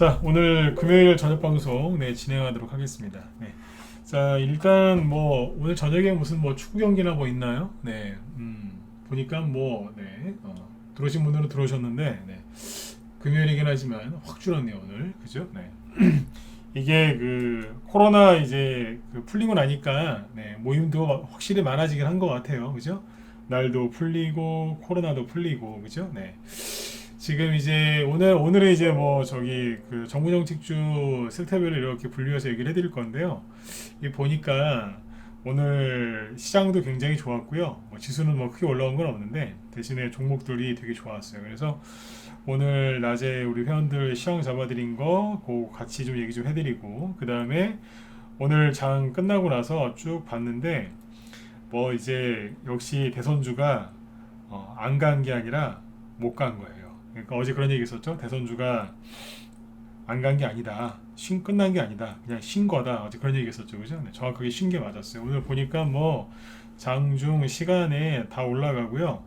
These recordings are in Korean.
자, 오늘 금요일 저녁 방송 진행하도록 하겠습니다. 자, 일단 뭐 오늘 저녁에 무슨 뭐 축구 경기나 뭐 있나요? 보니까 들어오신 분들은 들어오셨는데 금요일이긴 하지만 확 줄었네요 오늘, 그죠? 이게 그 코로나 이제 그 풀리고 나니까 모임도 확실히 많아지긴 한 것 같아요, 그죠? 날도 풀리고 코로나도 풀리고, 그죠? 지금 이제 오늘은 이제 뭐 저기 그 정부정책주 섹터별로 이렇게 분류해서 얘기를 해드릴 건데요. 이 보니까 오늘 시장도 굉장히 좋았고요. 지수는 뭐 크게 올라온 건 없는데 대신에 종목들이 되게 좋았어요. 그래서 오늘 낮에 우리 회원들 시황 잡아드린 거 그거 같이 좀 얘기 좀 해드리고, 그 다음에 오늘 장 끝나고 나서 쭉 봤는데 뭐 이제 역시 대선주가 안 간 게 아니라 못 간 거예요. 그러니까 어제 그런 얘기 있었죠. 대선주가 안 간 게 아니다, 끝난 게 아니다, 그냥 쉰 거다. 어제 그런 얘기 있었죠, 그죠? 정확하게 쉰 게 맞았어요. 오늘 보니까 뭐 장중 시간에 다 올라가고요.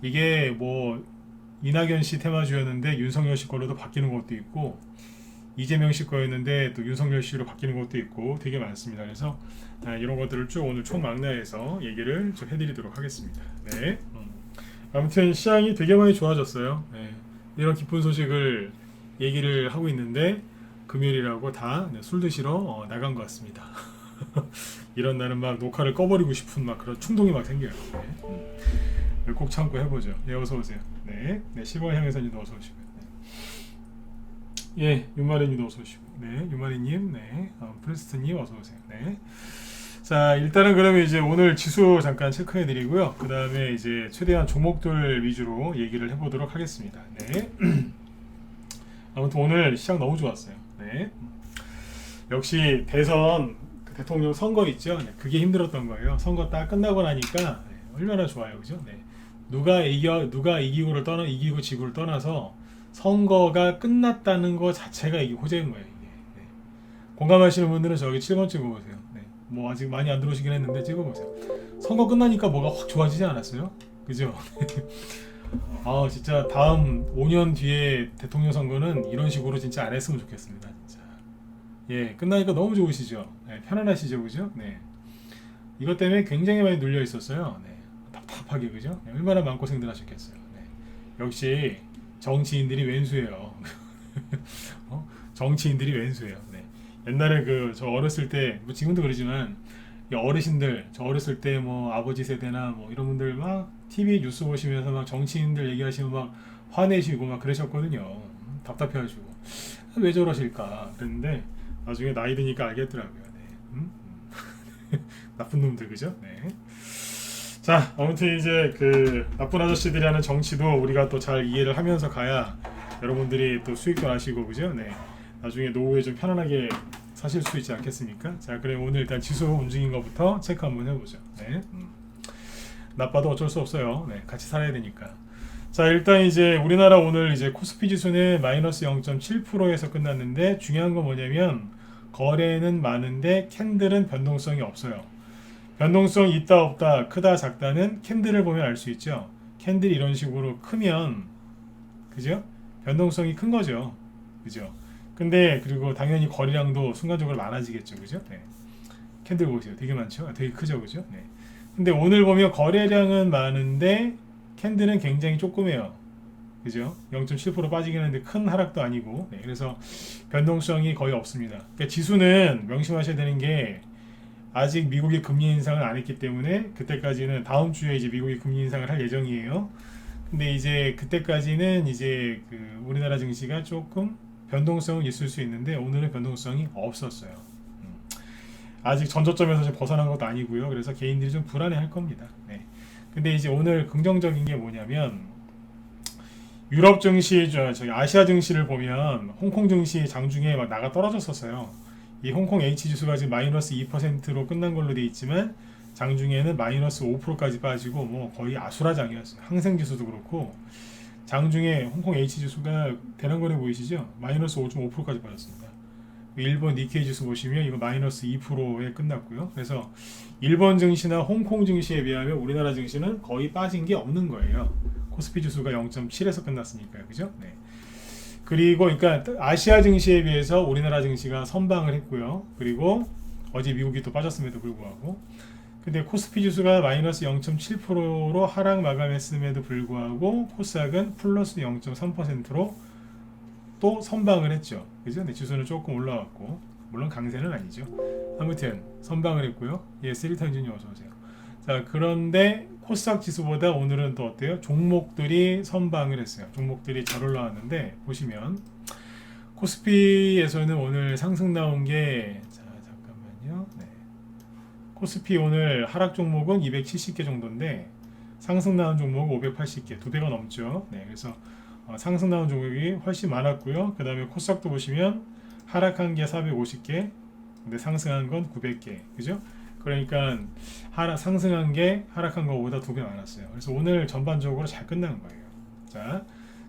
이게 뭐 이낙연 씨 테마주였는데 윤석열 씨 걸로도 바뀌는 것도 있고, 이재명 씨 거였는데 또 윤석열 씨로 바뀌는 것도 있고 되게 많습니다. 그래서 이런 것들을 쭉 오늘 총망라해서 얘기를 좀 해드리도록 하겠습니다. 아무튼 시장이 되게 많이 좋아졌어요. 이런 기쁜 소식을 얘기를 하고 있는데 금요일이라고 다 술 드시러 나간 것 같습니다. 이런 날은 막 녹화를 꺼버리고 싶은 막 그런 충동이 막 생겨요. 꼭 참고 해보죠. 어서 오세요. 10월 향해서님도 어서 오시고요. 윤마리님도 어서 오시고, 윤마리님, 프레스트님 어서 오세요. 자, 일단은 그러면 이제 오늘 지수 잠깐 체크해드리고요. 그 다음에 이제 최대한 종목들 위주로 얘기를 해보도록 하겠습니다. 아무튼 오늘 시장 너무 좋았어요. 역시 대선 대통령 선거 있죠. 그게 힘들었던 거예요. 선거 딱 끝나고 나니까 얼마나 좋아요, 그죠? 누가 이기고 지고를 떠나서 선거가 끝났다는 거 자체가 이게 호재인 거예요. 이게. 공감하시는 분들은 저기 7번 찍어보세요. 뭐 아직 많이 안 들어오시긴 했는데 찍어보세요. 선거 끝나니까 뭐가 확 좋아지지 않았어요? 그죠? 아, 진짜 다음 5년 뒤에 대통령 선거는 이런 식으로 진짜 안 했으면 좋겠습니다. 진짜. 끝나니까 너무 좋으시죠? 편안하시죠, 그죠? 이것 때문에 굉장히 많이 눌려 있었어요. 답답하게, 그죠? 얼마나 마음고생들 하셨겠어요. 역시 정치인들이 왼수예요. 정치인들이 왼수예요. 옛날에 저 어렸을 때, 뭐 지금도 그러지만 어르신들, 저 어렸을 때 뭐 아버지 세대나 뭐 이런 분들 막 TV 뉴스 보시면서 막 정치인들 얘기하시면 막 화내시고 막 그러셨거든요. 답답해하시고 왜 저러실까 그랬는데 나중에 나이 드니까 알겠더라고요. 나쁜 놈들, 그죠? 자, 아무튼 이제 그 나쁜 아저씨들이 하는 정치도 우리가 또 잘 이해를 하면서 가야 여러분들이 또 수익도 나시고, 그죠? 나중에 노후에 좀 편안하게 사실 수 있지 않겠습니까? 자, 그럼 오늘 일단 지수 움직인 것부터 체크 한번 해보죠. 나빠도 어쩔 수 없어요. 같이 살아야 되니까. 자, 일단 이제 우리나라 오늘 이제 코스피 지수는 마이너스 0.7%에서 끝났는데 중요한 건 뭐냐면 거래는 많은데 캔들은 변동성이 없어요. 변동성이 있다 없다, 크다 작다는 캔들을 보면 알 수 있죠. 캔들이 이런 식으로 크면, 그죠? 변동성이 큰 거죠. 그죠? 근데 그리고 당연히 거래량도 순간적으로 많아지겠죠, 그죠? 캔들 보세요, 되게 많죠, 되게 크죠, 그죠? 근데 오늘 보면 거래량은 많은데 캔들은 굉장히 조그매요, 그죠? 0.7% 빠지긴 하는데 큰 하락도 아니고, 그래서 변동성이 거의 없습니다. 그러니까 지수는 명심하셔야 되는 게 아직 미국이 금리 인상을 안 했기 때문에 그때까지는 다음 주에 이제 미국이 금리 인상을 할 예정이에요. 근데 이제 그때까지는 이제 그 우리나라 증시가 조금 변동성은 있을 수 있는데 오늘은 변동성이 없었어요. 아직 전저점에서 좀 벗어난 것도 아니고요. 그래서 개인들이 좀 불안해할 겁니다. 근데 이제 오늘 긍정적인 게 뭐냐면 유럽 증시, 저기 아시아 증시를 보면 홍콩 증시 장중에 막 나가 떨어졌었어요. 이 홍콩 H 지수가 지금 마이너스 2%로 끝난 걸로 돼 있지만 장중에는 마이너스 5%까지 빠지고 뭐 거의 아수라장이었어요. 항생 지수도 그렇고 장중에 홍콩 H 지수가 대량거래 보이시죠? 마이너스 5.5%까지 빠졌습니다. 일본 니케이 지수 보시면 이거 마이너스 2%에 끝났고요. 그래서 일본 증시나 홍콩 증시에 비하면 우리나라 증시는 거의 빠진 게 없는 거예요. 코스피 지수가 0.7에서 끝났으니까요, 그죠? 그리고 그러니까 아시아 증시에 비해서 우리나라 증시가 선방을 했고요. 그리고 어제 미국이 또 빠졌음에도 불구하고 근데 코스피 지수가 마이너스 0.7%로 하락 마감했음에도 불구하고 코스닥은 플러스 0.3%로 또 선방을 했죠. 그죠? 네, 지수는 조금 올라왔고 물론 강세는 아니죠. 아무튼 선방을 했고요. 예, 쓰리턴진이 어서 오세요. 자, 그런데 코스닥 지수보다 오늘은 또 어때요? 종목들이 선방을 했어요. 종목들이 잘 올라왔는데 보시면 코스피에서는 오늘 상승 나온 게 자, 잠깐만요. 네. 코스피 오늘 하락 종목은 270개 정도인데 상승 나온 종목은 580개, 두 배가 넘죠. 네, 그래서 상승 나온 종목이 훨씬 많았고요. 그 다음에 코스닥도 보시면 하락한 게 450개, 근데 상승한 건 900개, 그죠? 그러니까 상승한 게 하락한 것보다 두 배 많았어요. 그래서 오늘 전반적으로 잘 끝난 거예요. 자,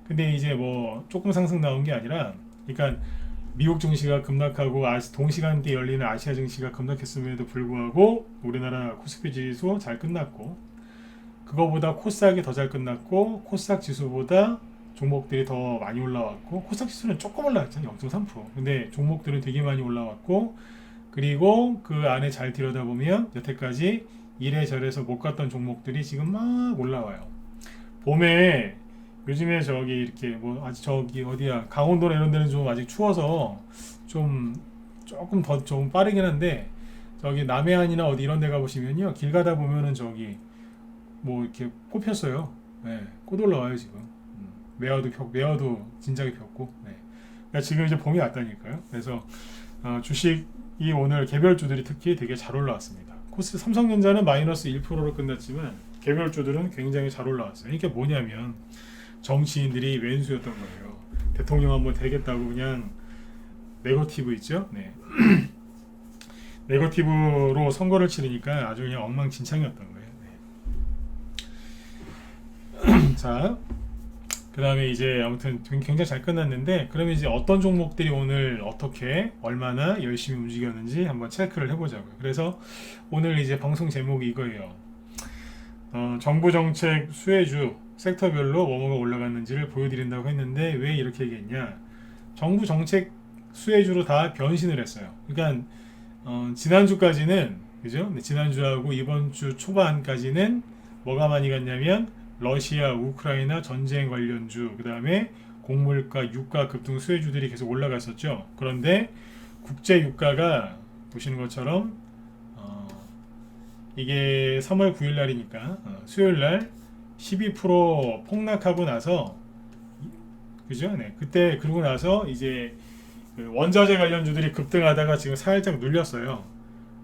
근데 이제 뭐 조금 상승 나온 게 아니라, 그러니까 미국 증시가 급락하고 동시간대에 열리는 아시아 증시가 급락했음에도 불구하고 우리나라 코스피 지수 잘 끝났고, 그거보다 코스닥이 더 잘 끝났고, 코스닥 지수보다 종목들이 더 많이 올라왔고, 코스닥 지수는 조금 올라왔잖아요. 0.3%. 근데 종목들은 되게 많이 올라왔고, 그리고 그 안에 잘 들여다보면 여태까지 이래저래서 못 갔던 종목들이 지금 막 올라와요. 봄에 요즘에 저기 이렇게 뭐 아직 저기 어디야 강원도나 이런 데는 좀 아직 추워서 좀 조금 더 좀 빠르긴 한데 저기 남해안이나 어디 이런 데 가보시면요 길 가다 보면은 저기 뭐 이렇게 꽃 폈어요. 네, 꽃 올라와요 지금. 매화도 진작에 폈고. 네. 그러니까 지금 이제 봄이 왔다니까요. 그래서 주식이 오늘 개별주들이 특히 되게 잘 올라왔습니다. 코스 삼성전자는 마이너스 1%로 끝났지만 개별주들은 굉장히 잘 올라왔어요. 이게 뭐냐면 정치인들이 왼수였던 거예요. 대통령 한번 되겠다고 그냥 네거티브 있죠? 네. 네거티브로 선거를 치르니까 아주 그냥 엉망진창이었던 거예요. 네. 자, 그 다음에 이제 아무튼 굉장히 잘 끝났는데 그러면 이제 어떤 종목들이 오늘 어떻게 얼마나 열심히 움직였는지 한번 체크를 해보자고요. 그래서 오늘 이제 방송 제목이 이거예요. 정부 정책 수혜주 섹터별로 뭐뭐가 올라갔는지를 보여드린다고 했는데 왜 이렇게 얘기했냐? 정부 정책 수혜주로 다 변신을 했어요. 그러니까 지난주까지는 그죠? 네, 지난주하고 이번 주 초반까지는 뭐가 많이 갔냐면 러시아, 우크라이나 전쟁 관련주, 그 다음에 곡물가, 유가 급등 수혜주들이 계속 올라갔었죠. 그런데 국제 유가가 보시는 것처럼 이게 3월 9일 날이니까 수요일 날 12% 폭락하고 나서 그죠? 네. 그때 그러고 나서 이제 그 원자재 관련주들이 급등하다가 지금 살짝 눌렸어요.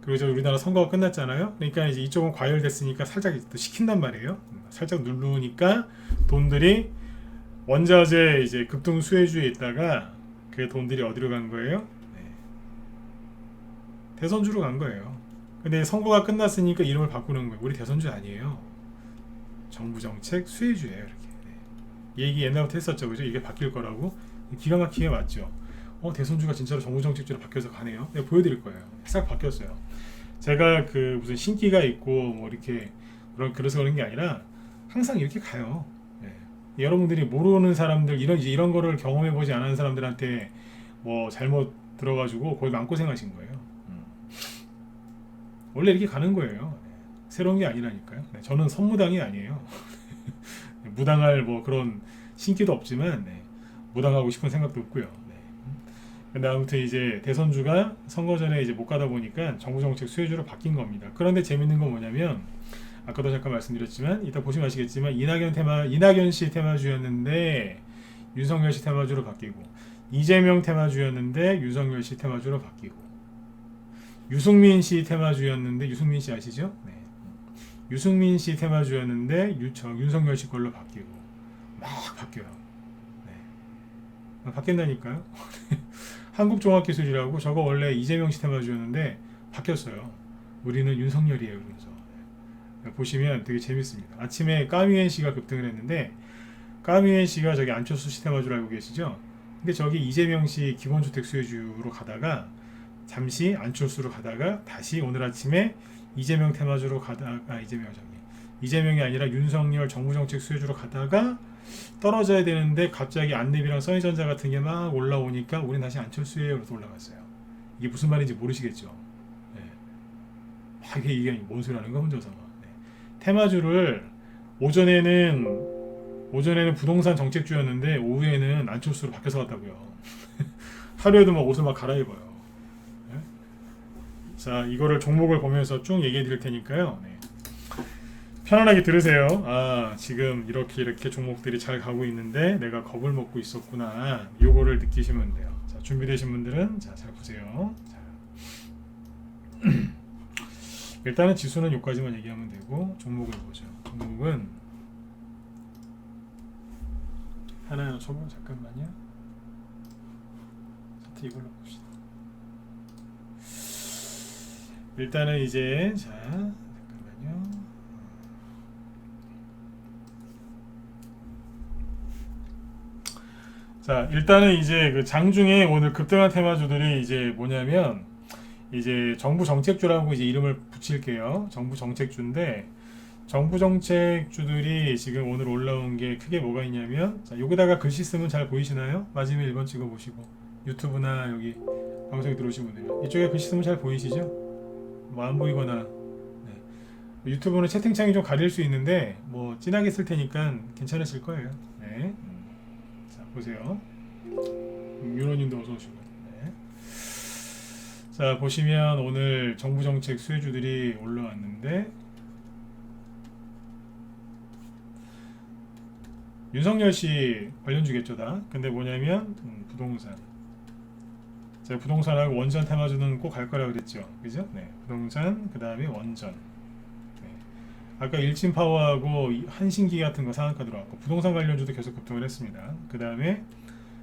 그리고 이제 우리나라 선거가 끝났잖아요. 그러니까 이제 이쪽은 과열됐으니까 살짝 또 식힌단 말이에요. 살짝 누르니까 돈들이 원자재 이제 급등 수혜주에 있다가 그 돈들이 어디로 간 거예요? 네. 대선주로 간 거예요. 근데 선거가 끝났으니까 이름을 바꾸는 거예요. 우리 대선주 아니에요. 정부 정책 수혜주예요. 이렇게. 네. 얘기 옛날부터 했었죠. 그죠? 이게 바뀔 거라고. 기가 막히게 맞죠. 대선주가 진짜로 정부 정책주로 바뀌어서 가네요. 내가 보여드릴 거예요. 싹 바뀌었어요. 제가 그 무슨 신기가 있고 뭐 이렇게 그래서 그런 게 아니라 항상 이렇게 가요. 네. 여러분들이 모르는 사람들 이런 거를 경험해 보지 않은 사람들한테 뭐 잘못 들어가지고 거의 마음고생하신 거예요. 원래 이렇게 가는 거예요. 네. 새로운 게 아니라니까요. 네. 저는 선무당이 아니에요. 무당할 뭐 그런 신기도 없지만 네. 무당하고 싶은 생각도 없고요. 근데 아무튼 이제 대선주가 선거 전에 이제 못 가다 보니까 정부 정책 수혜주로 바뀐 겁니다. 그런데 재밌는 건 뭐냐면 아까도 잠깐 말씀드렸지만 이따 보시면 아시겠지만 이낙연 씨 테마주였는데 윤석열 씨 테마주로 바뀌고 이재명 테마주였는데 윤석열 씨 테마주로 바뀌고 유승민 씨 테마주였는데 유승민 씨 아시죠? 네. 유승민 씨 테마주였는데 윤석열 씨 걸로 바뀌고 막 바뀌어요. 네. 바뀐다니까요. 한국종합기술이라고 저거 원래 이재명 씨 테마주였는데 바뀌었어요. 우리는 윤석열이에요. 그래서 보시면 되게 재밌습니다. 아침에 까미엔 씨가 급등을 했는데 까미엔 씨가 저기 안철수 씨 테마주로 알고 계시죠? 근데 저기 이재명 씨 기본주택 수혜주로 가다가 잠시 안철수로 가다가 다시 오늘 아침에 이재명 테마주로 가다가 이재명이 아니라 윤석열 정부정책 수혜주로 가다가 떨어져야 되는데 갑자기 안랩이랑 써니전자 같은 게 막 올라오니까 우린 다시 안철수예요. 그래서 올라갔어요. 이게 무슨 말인지 모르시겠죠? 네. 이게 뭔 소리 하는 거 혼자서. 네. 테마주를 오전에는 부동산 정책주였는데 오후에는 안철수로 바뀌어서 갔다고요. 하루에도 막 옷을 막 갈아입어요. 네? 자, 이거를 종목을 보면서 쭉 얘기해 드릴 테니까요. 네. 편안하게 들으세요. 아, 지금 이렇게 종목들이 잘 가고 있는데 내가 겁을 먹고 있었구나. 요거를 느끼시면 돼요. 자, 준비되신 분들은 잘 보세요. 자. 일단은 지수는 여기까지만 얘기하면 되고 종목을 보죠. 종목은 하나 저거 잠깐만요. 차트 이걸로 봅시다. 일단은 이제 잠깐만요. 자, 일단은 이제 그 장중에 오늘 급등한 테마주들이 이제 뭐냐면 이제 정부 정책주라고 이제 이름을 붙일게요. 정부 정책주인데 정부 정책주들이 지금 오늘 올라온 게 크게 뭐가 있냐면 자, 여기다가 글씨 쓰면 잘 보이시나요? 맞으면 1번 찍어 보시고 유튜브나 여기 방송에 들어오신 분들은 이쪽에 글씨 쓰면 잘 보이시죠? 뭐 안 보이거나 네. 유튜브는 채팅창이 좀 가릴 수 있는데 뭐 진하게 쓸 테니까 괜찮으실 거예요. 네. 자, 보세요. 윤호님도 어서 오시고. 네. 자, 보시면 오늘 정부 정책 수혜주들이 올라왔는데 윤석열 씨 관련주겠죠 다. 근데 뭐냐면 부동산. 제가 부동산하고 원전 테마주는 꼭 갈 거라고 그랬죠. 그죠? 네. 부동산 그 다음에 원전. 네. 아까 일진파워하고 한신기 같은 거 상한가 들어왔고 부동산 관련주도 계속 급등을 했습니다. 그 다음에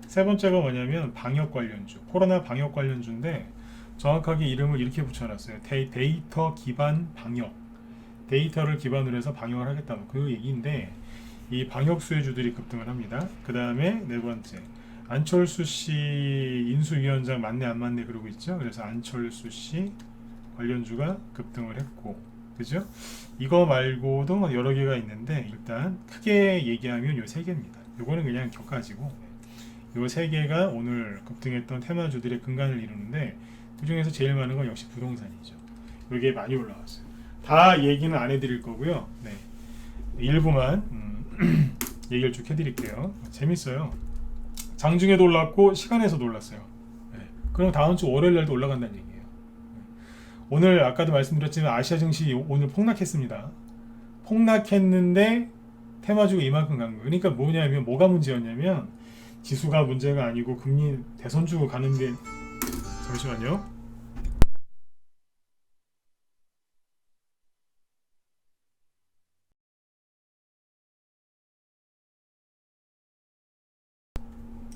세 번째가 뭐냐면 방역 관련주. 코로나 방역 관련주인데 정확하게 이름을 이렇게 붙여놨어요. 데이터 기반 방역. 데이터를 기반으로 해서 방역을 하겠다는 그 얘기인데 이 방역 수혜주들이 급등을 합니다. 그 다음에 네 번째 안철수 씨 인수위원장 맞네 안 맞네 그러고 있죠. 그래서 안철수 씨 관련주가 급등을 했고, 그죠? 이거 말고도 여러 개가 있는데 일단 크게 얘기하면 요 세 개입니다. 요거는 그냥 격가지고 요 세 개가 오늘 급등했던 테마주들의 근간을 이루는데 그 중에서 제일 많은 건 역시 부동산이죠. 이게 많이 올라왔어요. 다 얘기는 안 해드릴 거고요. 네. 일부만 얘기를 쭉 해드릴게요. 재밌어요. 장중에도 올랐고 시간에서도 올랐어요. 네. 그럼 다음 주 월요일 날도 올라간다는 얘기예요. 네. 오늘 아까도 말씀드렸지만 아시아 증시 오늘 폭락했습니다. 폭락했는데 테마주가 이만큼 간 거예요. 그러니까 뭐냐면 뭐가 문제였냐면 지수가 문제가 아니고 금리 대선 주고 가는 게 잠시만요.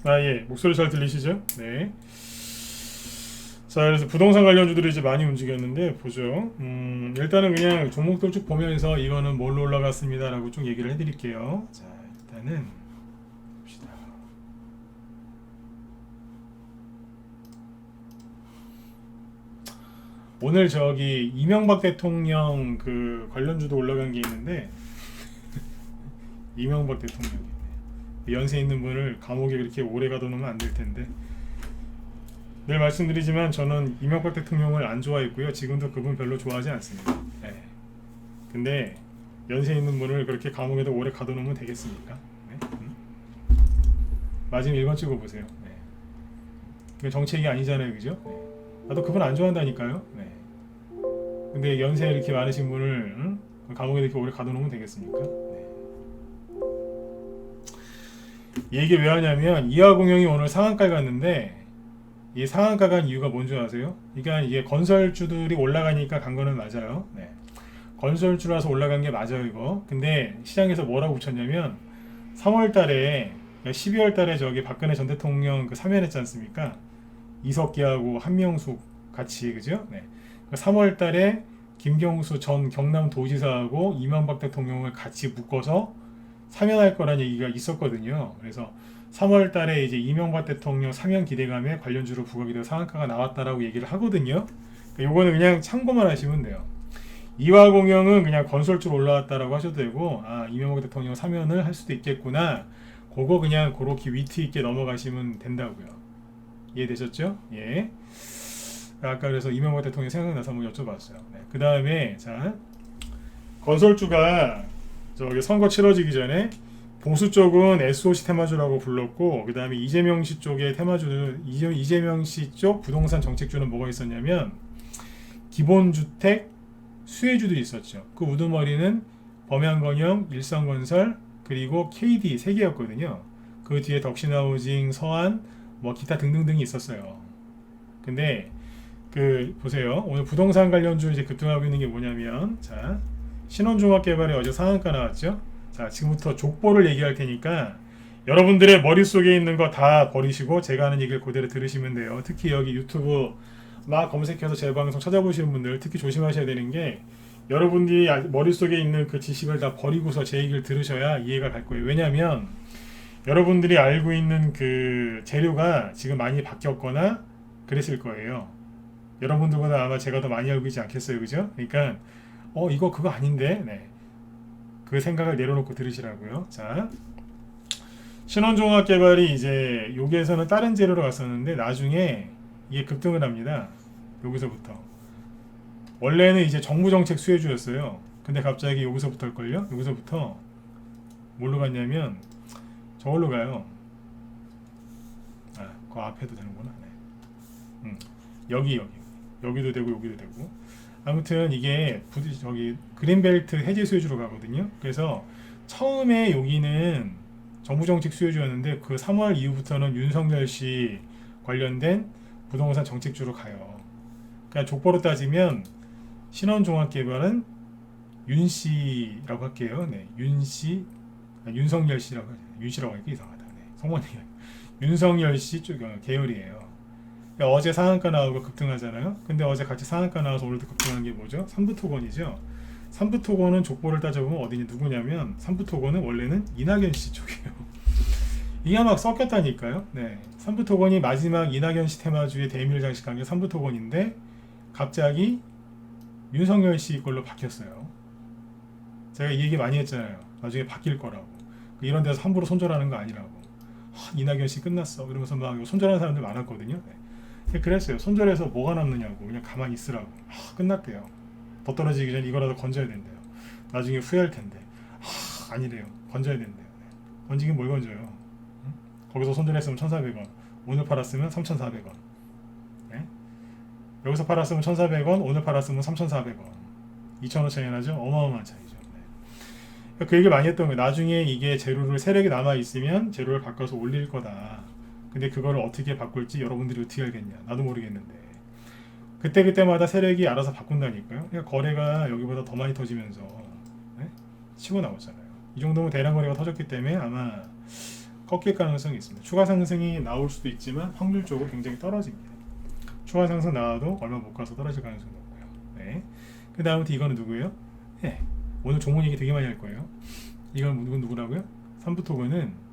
아, 예. 목소리 잘 들리시죠? 네. 자, 그래서 부동산 관련주들이 이제 많이 움직였는데, 보죠. 일단은 그냥 종목들 쭉 보면서 이거는 뭘로 올라갔습니다. 라고 쭉 얘기를 해드릴게요. 자, 일단은, 봅시다. 오늘 저기 이명박 대통령 그 관련주도 올라간 게 있는데, 이명박 대통령. 연세 있는 분을 감옥에 그렇게 오래 가둬놓으면 안 될 텐데 늘 말씀드리지만 저는 이명박 대통령을 안 좋아했고요. 지금도 그분 별로 좋아하지 않습니다. 네. 근데 연세 있는 분을 그렇게 감옥에다 오래 가둬놓으면 되겠습니까? 네? 맞으면 1번 찍어보세요. 네. 정책이 아니잖아요. 그죠? 네. 나도 그분 안 좋아한다니까요. 네. 근데 연세 이렇게 많으신 분을 감옥에 이렇게 오래 가둬놓으면 되겠습니까? 이 얘기 왜 하냐면 이하공영이 오늘 상한가를 갔는데 이 상한가 간 이유가 뭔지 아세요? 그러니까 이게 건설주들이 올라가니까 간 거는 맞아요. 네. 건설주라서 올라간 게 맞아요 이거. 근데 시장에서 뭐라고 붙였냐면 3월 달에 12월 달에 저기 박근혜 전 대통령 그 사면했지 않습니까? 이석기하고 한명숙 같이 그죠? 네. 3월 달에 김경수 전 경남도지사하고 이명박 대통령을 같이 묶어서 사면할 거란 얘기가 있었거든요. 그래서 3월 달에 이제 이명박 대통령 사면 기대감에 관련주로 부각이 되어 상한가가 나왔다라고 얘기를 하거든요. 요거는 그냥 참고만 하시면 돼요. 이화공영은 그냥 건설주로 올라왔다라고 하셔도 되고, 아, 이명박 대통령 사면을 할 수도 있겠구나. 그거 그냥 그렇게 위트 있게 넘어가시면 된다고요. 이해되셨죠? 예. 아까 그래서 이명박 대통령 생각나서 한번 여쭤봤어요. 네. 그 다음에 자, 건설주가 저기 선거 치러지기 전에 보수 쪽은 SOC 테마주라고 불렀고, 그 다음에 이재명 씨 쪽의 테마주는 이재명 씨 쪽 부동산 정책주는 뭐가 있었냐면 기본주택 수혜주들이 있었죠. 그 우두머리는 범양건영, 일성건설, 그리고 KD 세 개였거든요. 그 뒤에 덕신하우징, 서한, 뭐 기타 등등등이 있었어요. 근데 그 보세요. 오늘 부동산 관련주 이제 급등하고 있는 게 뭐냐면, 자, 신원종합개발이 어제 상한가 나왔죠. 자, 지금부터 족보를 얘기할 테니까 여러분들의 머릿속에 있는 거 다 버리시고 제가 하는 얘기를 그대로 들으시면 돼요. 특히 여기 유튜브 막 검색해서 제 방송 찾아보시는 분들 특히 조심하셔야 되는 게, 여러분들이 머릿속에 있는 그 지식을 다 버리고서 제 얘기를 들으셔야 이해가 갈 거예요. 왜냐하면 여러분들이 알고 있는 그 재료가 지금 많이 바뀌었거나 그랬을 거예요. 여러분들보다 아마 제가 더 많이 알고 있지 않겠어요, 그죠? 그러니까 이거 그거 아닌데, 네, 그 생각을 내려놓고 들으시라고요. 자, 신원종합개발이 이제 여기에서는 다른 재료로 갔었는데 나중에 이게 급등을 합니다. 여기서부터. 원래는 이제 정부정책 수혜주였어요. 근데 갑자기 여기서부터일걸요? 여기서부터 뭘로 갔냐면 저걸로 가요. 아, 그 앞에도 되는구나. 네. 여기도 되고 여기도 되고. 아무튼 이게 저기 그린벨트 해제 수혜주로 가거든요. 그래서 처음에 여기는 정부정책 수혜주였는데 그 3월 이후부터는 윤석열 씨 관련된 부동산 정책주로 가요. 그러니까 족보로 따지면 신원종합개발은 윤씨라고 할게요. 네, 윤석열 씨라고 하죠. 윤씨라고 하니까 이상하다. 네, 성원이 윤석열 씨 쪽 계열이에요. 그러니까 어제 상한가 나오고 급등하잖아요. 근데 어제 같이 상한가 나와서 오늘도 급등한 게 뭐죠? 삼부토건이죠. 삼부토건은 족보를 따져보면 어디냐 누구냐면 삼부토건은 원래는 이낙연 씨 쪽이에요. 이게 막 섞였다니까요. 네, 삼부토건이 마지막 이낙연 씨 테마주의 대미를 장식한 게 삼부토건인데 갑자기 윤석열 씨 걸로 바뀌었어요. 제가 이 얘기 많이 했잖아요. 나중에 바뀔 거라고. 이런 데서 함부로 손절하는 거 아니라고. 이낙연 씨 끝났어. 그러면서 막 손절하는 사람들 많았거든요. 네. 그랬어요. 손절해서 뭐가 남느냐고. 그냥 가만히 있으라고. 끝났대요. 더 떨어지기 전에 이거라도 건져야 된대요. 나중에 후회할 텐데. 아니래요. 건져야 된대요. 네. 건지긴 뭘 건져요. 응? 거기서 손절했으면 1,400원. 오늘 팔았으면 3,400원. 네? 여기서 팔았으면 1,400원. 오늘 팔았으면 3,400원. 2,000원 차이 나죠? 어마어마한 차이죠. 네. 그 얘기 많이 했던 거예요. 나중에 이게 재료를 세력이 남아있으면 재료를 바꿔서 올릴 거다. 근데 그거를 어떻게 바꿀지 여러분들이 어떻게 알겠냐. 나도 모르겠는데. 그때마다 세력이 알아서 바꾼다니까요. 그러니까 거래가 여기보다 더 많이 터지면서 네? 치고 나오잖아요. 이 정도면 대량 거래가 터졌기 때문에 아마 꺾일 가능성이 있습니다. 추가 상승이 나올 수도 있지만 확률적으로 굉장히 떨어집니다. 추가 상승 나와도 얼마 못 가서 떨어질 가능성이 높고요. 네. 그 다음부터 이거는 누구예요? 네. 오늘 종문 얘기 되게 많이 할 거예요. 이건 누구라고요? 삼부토건은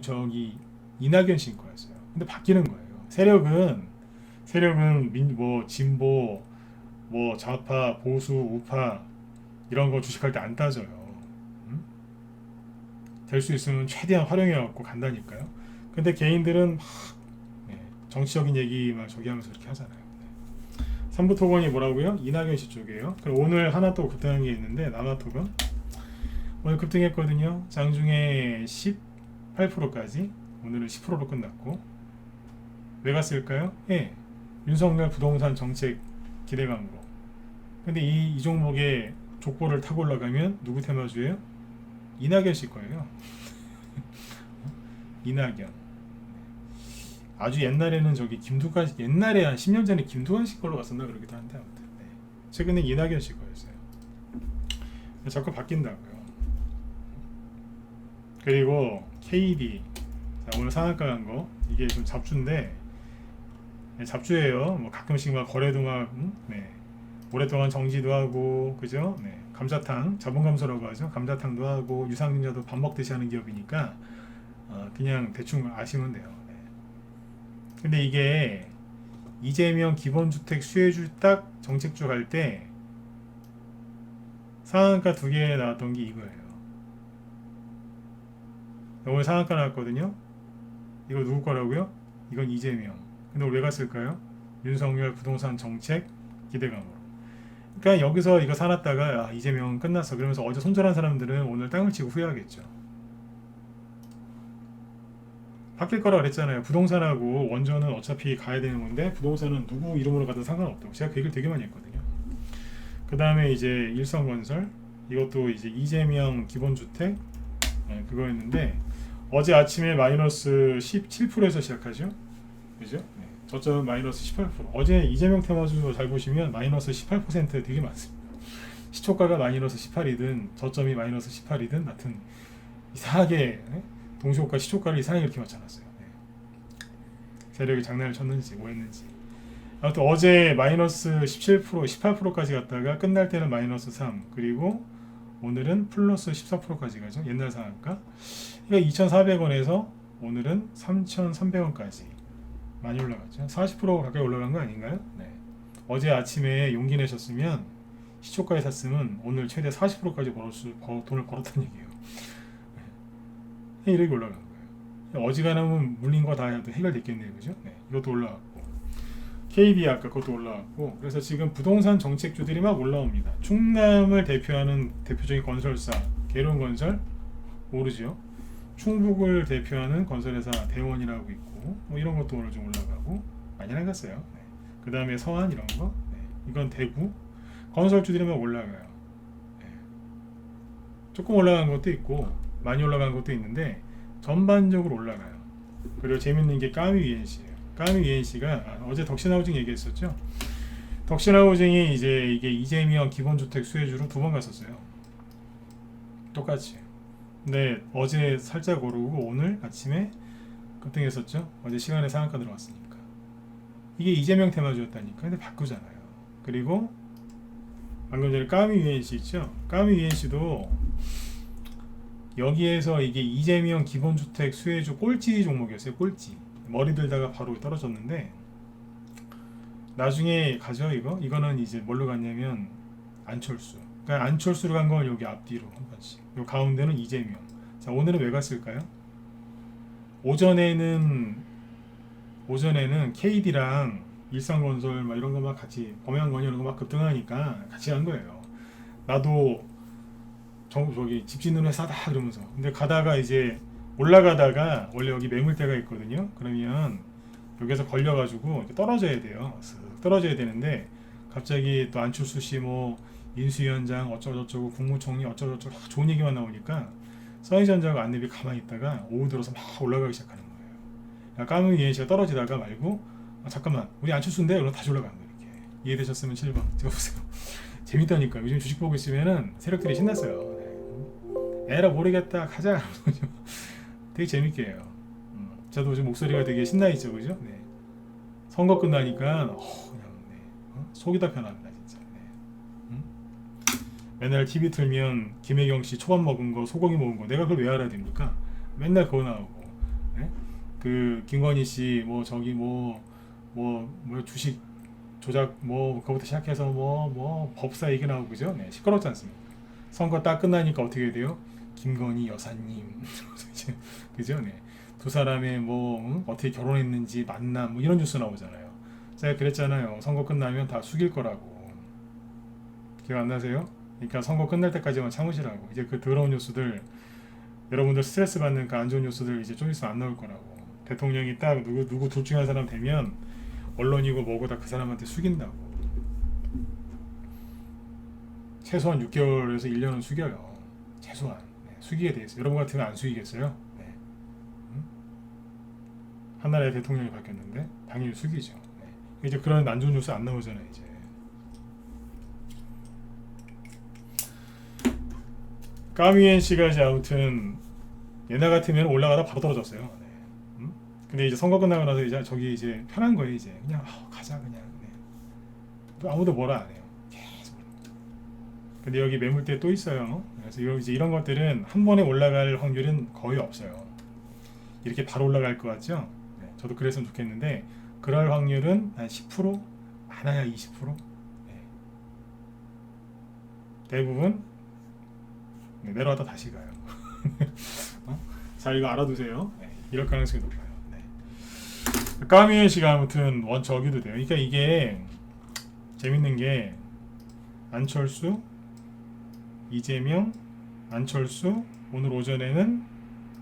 저기 이낙연 씨 거였어요. 근데 바뀌는 거예요. 세력은 뭐 진보, 뭐 좌파, 보수, 우파 이런 거 주식할 때 안 따져요. 될 수 있으면 최대한 활용해갖고 간다니까요. 근데 개인들은 막 정치적인 얘기 막 저기 하면서 이렇게 하잖아요. 삼부토건이 뭐라고요? 이낙연 씨 쪽이에요. 그리고 오늘 하나 또 급등한 게 있는데 남아토건 오늘 급등했거든요. 장중에 18%까지 오늘은 10%로 끝났고 왜 갔을까요? 예, 윤석열 부동산 정책 기대 광고. 근데 이 종목의 족보를 타고 올라가면 누구 테마주예요? 이낙연 씨 거예요. 이낙연. 아주 옛날에는 저기 김두관 씨, 옛날에 한 10년 전에 김두관 씨 걸로 갔었나 그러기도 한데 아무튼 네. 최근에 이낙연 씨 거였어요. 자꾸 바뀐다고요. 그리고 KD 자, 오늘 상한가 간 거 이게 좀 잡주인데 네, 잡주예요. 뭐 가끔씩 막 거래도 막 네. 오랫동안 정지도 하고 그죠? 네. 감자탕 자본감소라고 하죠. 감자탕도 하고 유상증자도 밥 먹듯이 하는 기업이니까 그냥 대충 아시면 돼요. 네. 근데 이게 이재명 기본주택 수혜주 딱 정책주 갈 때 상한가 2개 나왔던 게 이거예요. 오늘 상한가 나왔거든요. 이거 누구 거라고요? 이건 이재명. 근데 오늘 왜 갔을까요? 윤석열 부동산 정책 기대감으로. 그러니까 여기서 이거 사놨다가 이재명은 끝났어. 그러면서 어제 손절한 사람들은 오늘 땅을 치고 후회하겠죠. 바뀔 거라 그랬잖아요. 부동산하고 원전은 어차피 가야 되는 건데 부동산은 누구 이름으로 가든 상관없다고. 제가 그 얘기를 되게 많이 했거든요. 그 다음에 이제 일성건설, 이것도 이제 이재명 기본주택, 그거였는데 어제 아침에 마이너스 17%에서 시작하죠. 그죠? 네. 저점은 마이너스 18%. 어제 이재명 테마주 잘 보시면 마이너스 18% 되게 많습니다. 시초가가 마이너스 18이든 저점이 마이너스 18이든 하여튼 이상하게 동시호가 시초가를 이상하게 이렇게 맞춰놨어요. 네. 세력이 장난을 쳤는지 뭐 했는지. 아무튼 어제 마이너스 17%, 18%까지 갔다가 끝날 때는 마이너스 3, 그리고 오늘은 플러스 14%까지 가죠. 옛날 상한가. 그러니까 2,400원에서 오늘은 3,300원까지 많이 올라갔죠. 40% 가까이 올라간 거 아닌가요? 네. 어제 아침에 용기 내셨으면 시초가에 샀으면 오늘 최대 40%까지 돈을 벌었다는 얘기예요. 네. 이렇게 올라간 거예요. 어지간하면 물린 거 다 해결됐겠네요. 그죠? 네. 이것도 올라갔고. KB 아까 그것도 올라왔고. 그래서 지금 부동산 정책주들이 막 올라옵니다. 충남을 대표하는 대표적인 건설사 계룡건설 오르죠. 충북을 대표하는 건설회사 대원이라고 있고 뭐 이런 것도 오늘 좀 올라가고 많이 나갔어요. 네. 그 다음에 서한 이런 거, 네. 이건 대구 건설주들이 막 올라가요. 네. 조금 올라간 것도 있고 많이 올라간 것도 있는데 전반적으로 올라가요. 그리고 재밌는 게 까미 ENC예요. 까미 ENC가 어제 덕신하우징 얘기했었죠. 덕신하우징이 이제 이게 이재명 기본주택 수혜주로 2번 갔었어요. 똑같이. 근데 어제 살짝 오르고 오늘 아침에 급등했었죠. 어제 시간에 상한가 들어왔으니까. 이게 이재명 테마주였다니까. 근데 바꾸잖아요. 그리고 방금 전에 까미 UNC 있죠. 까미 UNC도 여기에서 이게 이재명 기본주택 수혜주 꼴찌 종목이었어요. 꼴찌. 머리 들다가 바로 떨어졌는데 나중에 가죠. 이거는 이제 뭘로 갔냐면 안철수. 그러니까 안철수로 간 건 여기 앞뒤로 한 번씩. 요 가운데는 이재명. 자, 오늘은 왜 갔을까요? 오전에는 KD랑 일성건설 막 이런 거 막 같이 범양건설 이런 거 막 급등하니까 같이 간 거예요. 나도 저기 집 짓는 회사다 그러면서. 근데 가다가 이제 올라가다가 원래 여기 매물대가 있거든요. 그러면 여기서 걸려가지고 이렇게 떨어져야 돼요. 떨어져야 되는데 갑자기 또 안철수 씨 뭐 인수위원장 어쩌고저쩌고 국무총리 어쩌고저쩌고 좋은 얘기만 나오니까 써니전자가 안내비 가만히 있다가 오후 들어서 막 올라가기 시작하는 거예요. 까미 ENC가 떨어지다가 말고 잠깐만 우리 안철수인데 그럼 다시 올라가는 거예요. 이렇게 이해되셨으면 7번 찍어보세요. 재밌다니까. 요즘 주식 보고 있으면은 세력들이 신났어요. 네. 에라 모르겠다 가자. 되게 재밌게 해요. 저도 요즘 목소리가 되게 신나있죠, 그죠? 네. 선거 끝나니까 그냥 네. 속이 다 편합니다, 진짜. 네. 맨날 TV 틀면 김혜경 씨 초밥 먹은 거, 소고기 먹은 거, 내가 그걸 왜 알아야 됩니까? 맨날 그거 나오고, 네? 그 김건희 씨 뭐 저기 뭐 주식 조작 뭐 그거부터 시작해서 뭐 법사 얘기 나오고 그죠? 네, 시끄럽지 않습니까? 선거 딱 끝나니까 어떻게 돼요? 김건희 여사님, 그죠? 네. 두 사람의 뭐 어떻게 결혼했는지 만남 뭐 이런 뉴스 나오잖아요. 제가 그랬잖아요. 선거 끝나면 다 숙일 거라고. 기억 안 나세요? 그러니까 선거 끝날 때까지만 참으시라고. 이제 그 더러운 뉴스들 여러분들 스트레스 받는 그 안 좋은 뉴스들 이제 좀 있으면 안 나올 거라고. 대통령이 딱 누구 둘 중에 한 사람 되면 언론이고 뭐고 다 그 사람한테 숙인다고. 최소한 6개월에서 1년은 숙여요. 최소한. 네, 숙이게 돼 있어요. 여러분 같으면 안 숙이겠어요? 네. 하나의 대통령이 바뀌었는데 당연히 숙이죠. 네. 이제 그런 안 좋은 뉴스 안 나오잖아요. 이제. 까미엔 씨가 이제 아무튼 옛날 같으면 올라가다 바로 떨어졌어요. 네. 근데 이제 선거 끝나고 나서 이제 저기 이제 편한 거예요. 이제 그냥 가자 그냥. 네. 아무도 뭐라 안 해요. 계속. 근데 여기 매물대 또 있어요. 그래서 이제 이런 것들은 한 번에 올라갈 확률은 거의 없어요. 이렇게 바로 올라갈 것 같죠? 네. 저도 그랬으면 좋겠는데 그럴 확률은 한 10%, 많아야 20%. 네. 대부분 네, 내려왔다 다시 가요. 자, 이거 알아두세요. 네, 이럴 가능성이 높아요. 네. 까미의 씨가 아무튼 저기도 돼요. 그러니까 이게 재밌는 게 안철수, 이재명, 안철수, 오늘 오전에는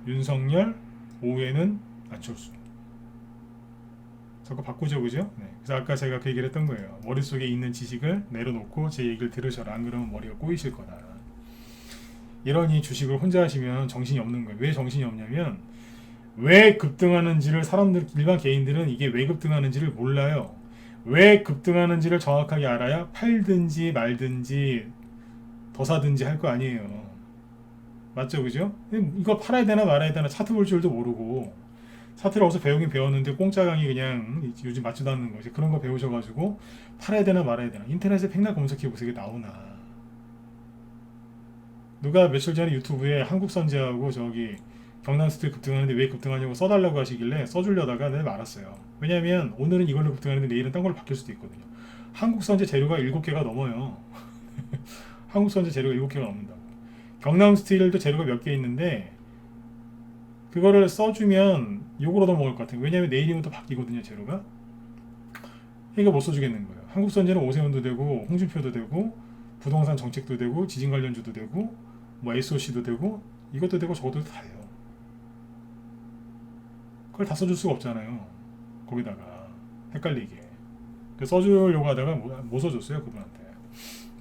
윤석열, 오후에는 안철수. 자꾸 바꾸죠, 그죠? 네. 그래서 아까 제가 그 얘기를 했던 거예요. 머릿속에 있는 지식을 내려놓고 제 얘기를 들으셔라. 안 그러면 머리가 꼬이실 거다. 이러니 주식을 혼자 하시면 정신이 없는 거예요. 왜 정신이 없냐면 왜 급등하는지를 일반 개인들은 이게 왜 급등하는지를 몰라요. 왜 급등하는지를 정확하게 알아야 팔든지 말든지 더 사든지 할 거 아니에요. 맞죠, 그죠? 이거 팔아야 되나 말아야 되나 차트 볼 줄도 모르고 차트를 어디서 배우긴 배웠는데 공짜 강의 그냥 요즘 맞지도 않는 거지. 그런 거 배우셔가지고 팔아야 되나 말아야 되나 인터넷에 백날 검색해보세요. 이게 나오나. 누가 며칠 전에 유튜브에 한국선제하고 저기 경남스틸 급등하는데 왜 급등하냐고 써달라고 하시길래 써주려다가 내가 말았어요. 왜냐면 오늘은 이걸로 급등하는데 내일은 딴 걸로 바뀔 수도 있거든요. 한국선제 재료가 7개가 넘어요. 한국선제 재료가 7개가 넘는다고. 경남스틸도 재료가 몇 개 있는데 그거를 써주면 욕을 얻어먹을 것 같아요. 왜냐면 내일이면 또 바뀌거든요, 재료가. 이거 못 써주겠는 거예요. 한국선제는 오세훈도 되고 홍준표도 되고 부동산 정책도 되고 지진 관련주도 되고 뭐 SOC도 되고 이것도 되고 저것도 다 해요. 그걸 다 써줄 수가 없잖아요. 거기다가 헷갈리게. 써주려고 하다가 못 써줬어요, 그분한테.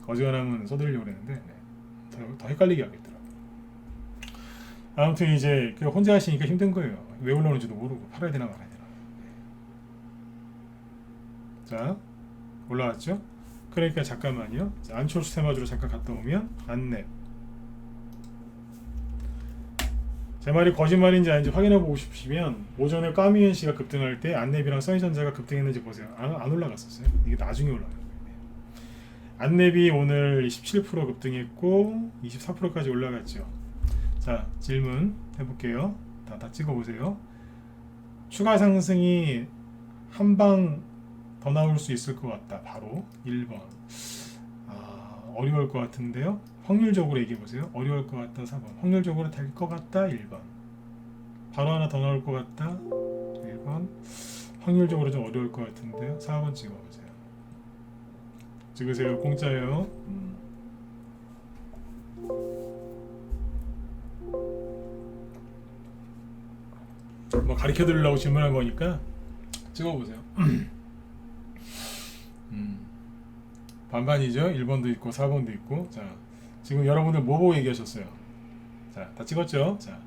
어지간하면 써드리려고 했는데 네. 더 헷갈리게 하겠더라고요. 아무튼 이제 혼자 하시니까 힘든 거예요. 왜 올라오는지도 모르고 팔아야 되나 말아야 되나. 자, 올라왔죠? 그러니까 잠깐만요. 자, 안철수 테마주로 잠깐 갔다 오면 안랩. 제 말이 거짓말인지 아닌지 확인해보고 싶으시면 오전에 까미엔 씨가 급등할 때 안랩이랑 써니전자가 급등했는지 보세요. 안 올라갔었어요. 이게 나중에 올라가요. 안랩이 오늘 17% 급등했고 24%까지 올라갔죠. 자, 질문 해볼게요. 다 찍어보세요. 추가 상승이 한 방 더 나올 수 있을 것 같다. 바로 1번. 어려울 것 같은데요. 확률적으로 얘기해보세요. 어려울 것 같다. 4번. 확률적으로 될 것 같다. 1번. 바로 하나 더 나올 것 같다. 1번. 확률적으로 좀 어려울 것 같은데요. 4번 찍어보세요. 찍으세요. 공짜예요. 뭐 가르쳐드리려고 질문한 거니까 찍어보세요. 반반이죠. 1번도 있고 4번도 있고. 자, 지금 여러분들 뭐 보고 얘기하셨어요? 자, 다 찍었죠? 자,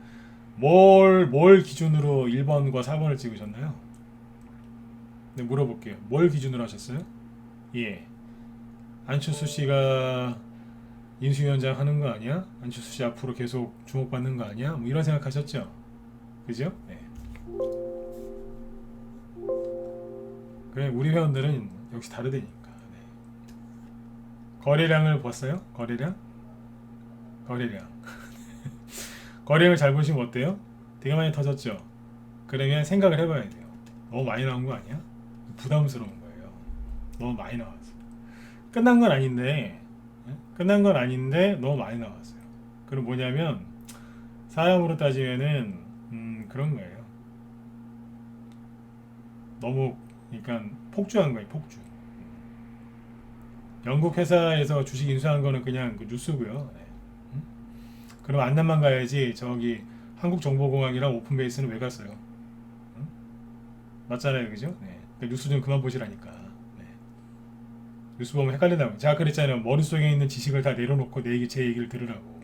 뭘 기준으로 1번과 4번을 찍으셨나요? 네, 물어볼게요. 뭘 기준으로 하셨어요? 예. 안철수 씨가 인수위원장 하는 거 아니야? 안철수 씨 앞으로 계속 주목받는 거 아니야? 뭐 이런 생각하셨죠? 그죠? 네. 그래, 우리 회원들은 역시 다르다니까. 네. 거래량을 봤어요? 거래량? 거래량을 잘 보시면 어때요? 되게 많이 터졌죠? 그러면 생각을 해봐야 돼요. 너무 많이 나온 거 아니야? 부담스러운 거예요. 너무 많이 나왔어. 끝난 건 아닌데 너무 많이 나왔어요. 그럼 뭐냐면 사람으로 따지면은 그런 거예요. 너무 그러니까 폭주한 거예요. 폭주. 영국 회사에서 주식 인수한 거는 그냥 그 뉴스고요. 네. 그럼 안남만 가야지 저기 한국정보공학이랑 오픈베이스는 왜 갔어요? 맞잖아요, 그죠? 네. 그러니까 뉴스 좀 그만 보시라니까. 네. 뉴스 보면 헷갈린다고. 제가 그랬잖아요. 머릿속에 있는 지식을 다 내려놓고 제 얘기를 들으라고.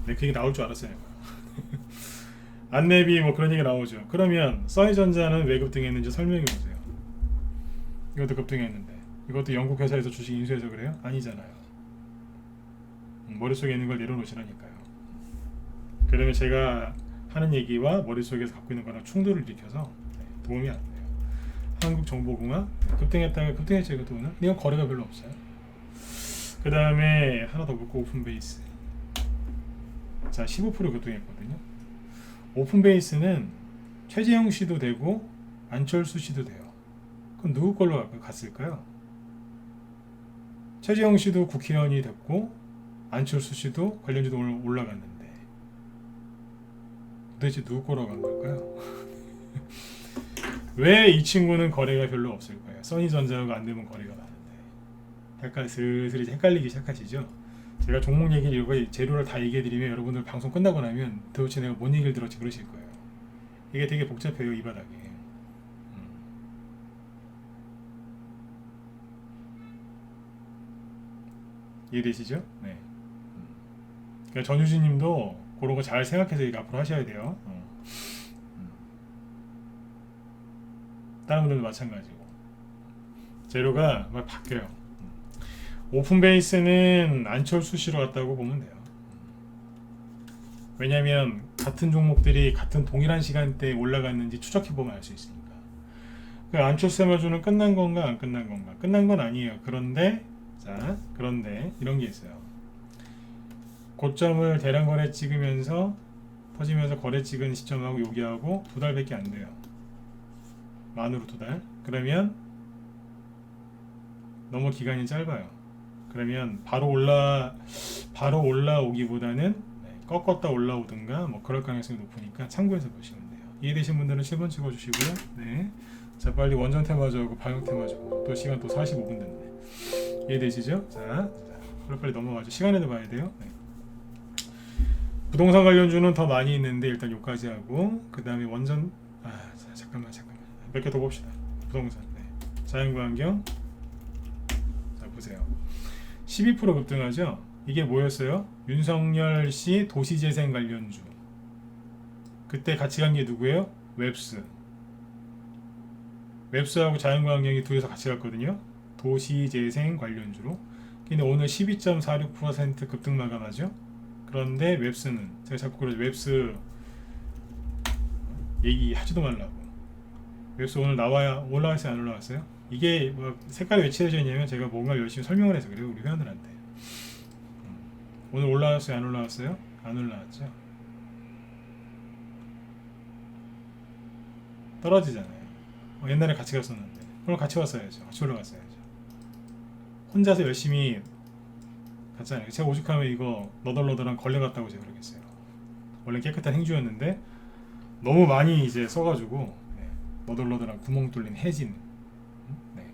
네, 그 얘기 나올 줄 알았어요. 안랩이 뭐 그런 얘기 나오죠. 그러면 써니전자는 왜 급등했는지 설명해 보세요. 이것도 급등했는데 이것도 영국 회사에서 주식 인수해서 그래요? 아니잖아요. 머릿속에 있는 걸 내려놓으시라니까요. 그러면 제가 하는 얘기와 머릿속에서 갖고 있는 거랑 충돌을 일으켜서 도움이 안 돼요. 한국정보공학 급등했다가 급등했죠. 이건 거래가 별로 없어요. 그 다음에 하나 더 볼고 오픈베이스. 자, 15% 급등했거든요. 오픈베이스는 최재형 씨도 되고 안철수 씨도 돼요. 그럼 누구 걸로 갔을까요? 최재형 씨도 국회의원이 됐고 안철수 씨도 관련주도 오늘 올라갔는데 도대체 누구 걸로 간 걸까요? 왜 이 친구는 거래가 별로 없을 거예요? 써니전자가 안 되면 거래가 많은데 약간 슬슬 이제 헷갈리기 시작하시죠? 제가 종목 얘기를 이거 재료를 다 얘기해드리면 여러분들 방송 끝나고 나면 도대체 내가 뭔 얘기를 들었지 그러실 거예요. 이게 되게 복잡해요, 이 바닥에. 이해되시죠? 네. 그러니까 전유진님도 그런 거 잘 생각해서 이거 앞으로 하셔야 돼요. 다른 분들도 마찬가지고 재료가 막 바뀌어요. 오픈 베이스는 안철수 씨로 갔다고 보면 돼요. 왜냐하면 같은 종목들이 같은 동일한 시간대에 올라갔는지 추적해보면 알 수 있으니까. 그 안철수 해마주는 끝난 건가 안 끝난 건가? 끝난 건 아니에요. 그런데 이런 게 있어요. 고점을 대량 거래 찍으면서 터지면서 거래 찍은 시점하고 여기하고 2달밖에 안 돼요. 만으로 2달. 그러면 너무 기간이 짧아요. 그러면 바로 올라오기보다는 꺾었다 올라오든가 뭐 그럴 가능성이 높으니까 참고해서 보시면 돼요. 이해되신 분들은 7번 찍어주시고요. 네. 자, 빨리 원전 테마주하고 방역 테마주고 또 시간 또 45분 됐네. 이해되시죠? 자, 빨리 넘어가죠. 시간에도 봐야 돼요. 네. 부동산 관련주는 더 많이 있는데 일단 요까지 하고 그 다음에 원전 잠깐만 몇 개 더 봅시다. 부동산. 네. 자연광경. 자, 보세요. 12% 급등하죠. 이게 뭐였어요? 윤석열 씨 도시재생 관련주. 그때 같이 간 게 누구예요? 웹스하고 자연광경이 둘이서 같이 갔거든요. 도시재생 관련주로. 근데 오늘 12.46% 급등 마감하죠. 그런데 웹스는 제가 자꾸 그러죠. 웹스 얘기하지도 말라고. 웹스 오늘 올라왔어요? 안 올라왔어요? 이게 뭐 색깔이 왜 칠해져 있냐면 제가 뭔가 열심히 설명을 해서 그래요. 우리 회원들한테. 오늘 올라왔어요? 안 올라왔어요? 안 올라왔죠. 떨어지잖아요. 옛날에 같이 갔었는데 그럼 같이 왔어야죠. 같이 올라갔어야죠. 혼자서 열심히 갔잖아요. 제가 오죽하면 이거 너덜너덜한 걸레 같다고 제가 그러겠어요. 원래 깨끗한 행주였는데 너무 많이 이제 써가지고 너덜너덜한 구멍 뚫린 해진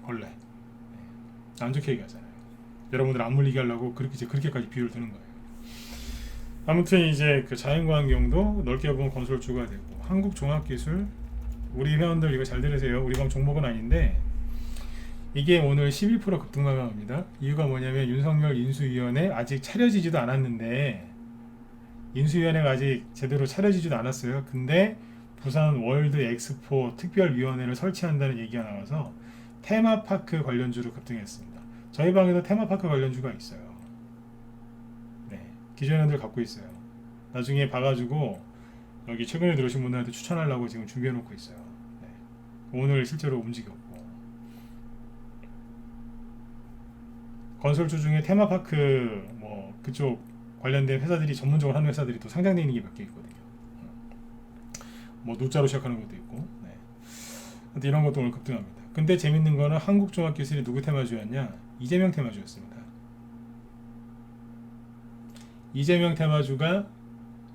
걸레. 안 좋게 얘기하잖아요. 여러분들 안 물리게 하려고 그렇게까지 비유를 드는 거예요. 아무튼 이제 그 자연광경도 넓게 보면 건설주가 되고 한국종합기술 우리 회원들 이거 잘 들으세요. 우리 방 종목은 아닌데 이게 오늘 11% 급등 마감합니다. 이유가 뭐냐면 윤석열 인수위원회 아직 차려지지도 않았는데 인수위원회가 아직 제대로 차려지지도 않았어요. 근데 부산 월드 엑스포 특별위원회를 설치한다는 얘기가 나와서 테마파크 관련주로 급등했습니다. 저희 방에도 테마파크 관련주가 있어요. 네, 기존회원들 갖고 있어요. 나중에 봐가지고 여기 최근에 들어오신 분들한테 추천하려고 지금 준비해 놓고 있어요. 네. 오늘 실제로 움직였고 건설주 중에 테마파크 뭐 그쪽 관련된 회사들이 전문적으로 하는 회사들이 또 상장되어 있는 게 몇 개 있거든요. 뭐 노자로 시작하는 것도 있고. 네. 근데 이런 것도 오늘 급등합니다. 근데 재밌는 거는 한국종합기술이 누구 테마주였냐? 이재명 테마주였습니다. 이재명 테마주가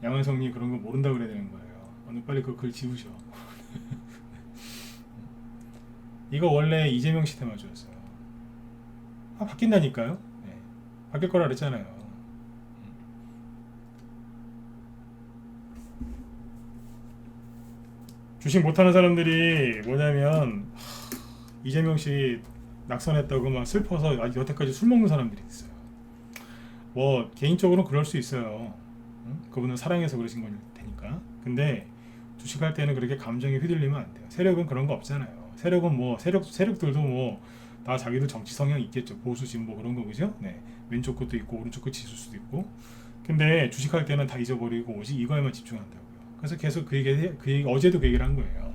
양은성님 그런 거 모른다고 그래야 되는 거예요. 오늘 빨리 그 글 지우셔. 이거 원래 이재명 씨 테마주였어요. 바뀐다니까요. 네. 바뀔 거라 그랬잖아요. 주식 못하는 사람들이 뭐냐면 이재명 씨 낙선했다고 막 슬퍼서 여태까지 술 먹는 사람들이 있어요. 뭐 개인적으로는 그럴 수 있어요. 그분은 사랑해서 그러신 걸 테니까. 근데 주식할 때는 그렇게 감정에 휘둘리면 안 돼요. 세력은 그런 거 없잖아요. 세력은 뭐 세력들도 뭐 다 자기들 정치 성향 있겠죠. 보수 진보 그런 거 그죠? 네. 왼쪽 것도 있고 오른쪽 끝이 있을 수도 있고. 근데 주식할 때는 다 잊어버리고 오직 이거에만 집중한다고요. 그래서 계속 그 얘기 어제도 그 얘기를 한 거예요.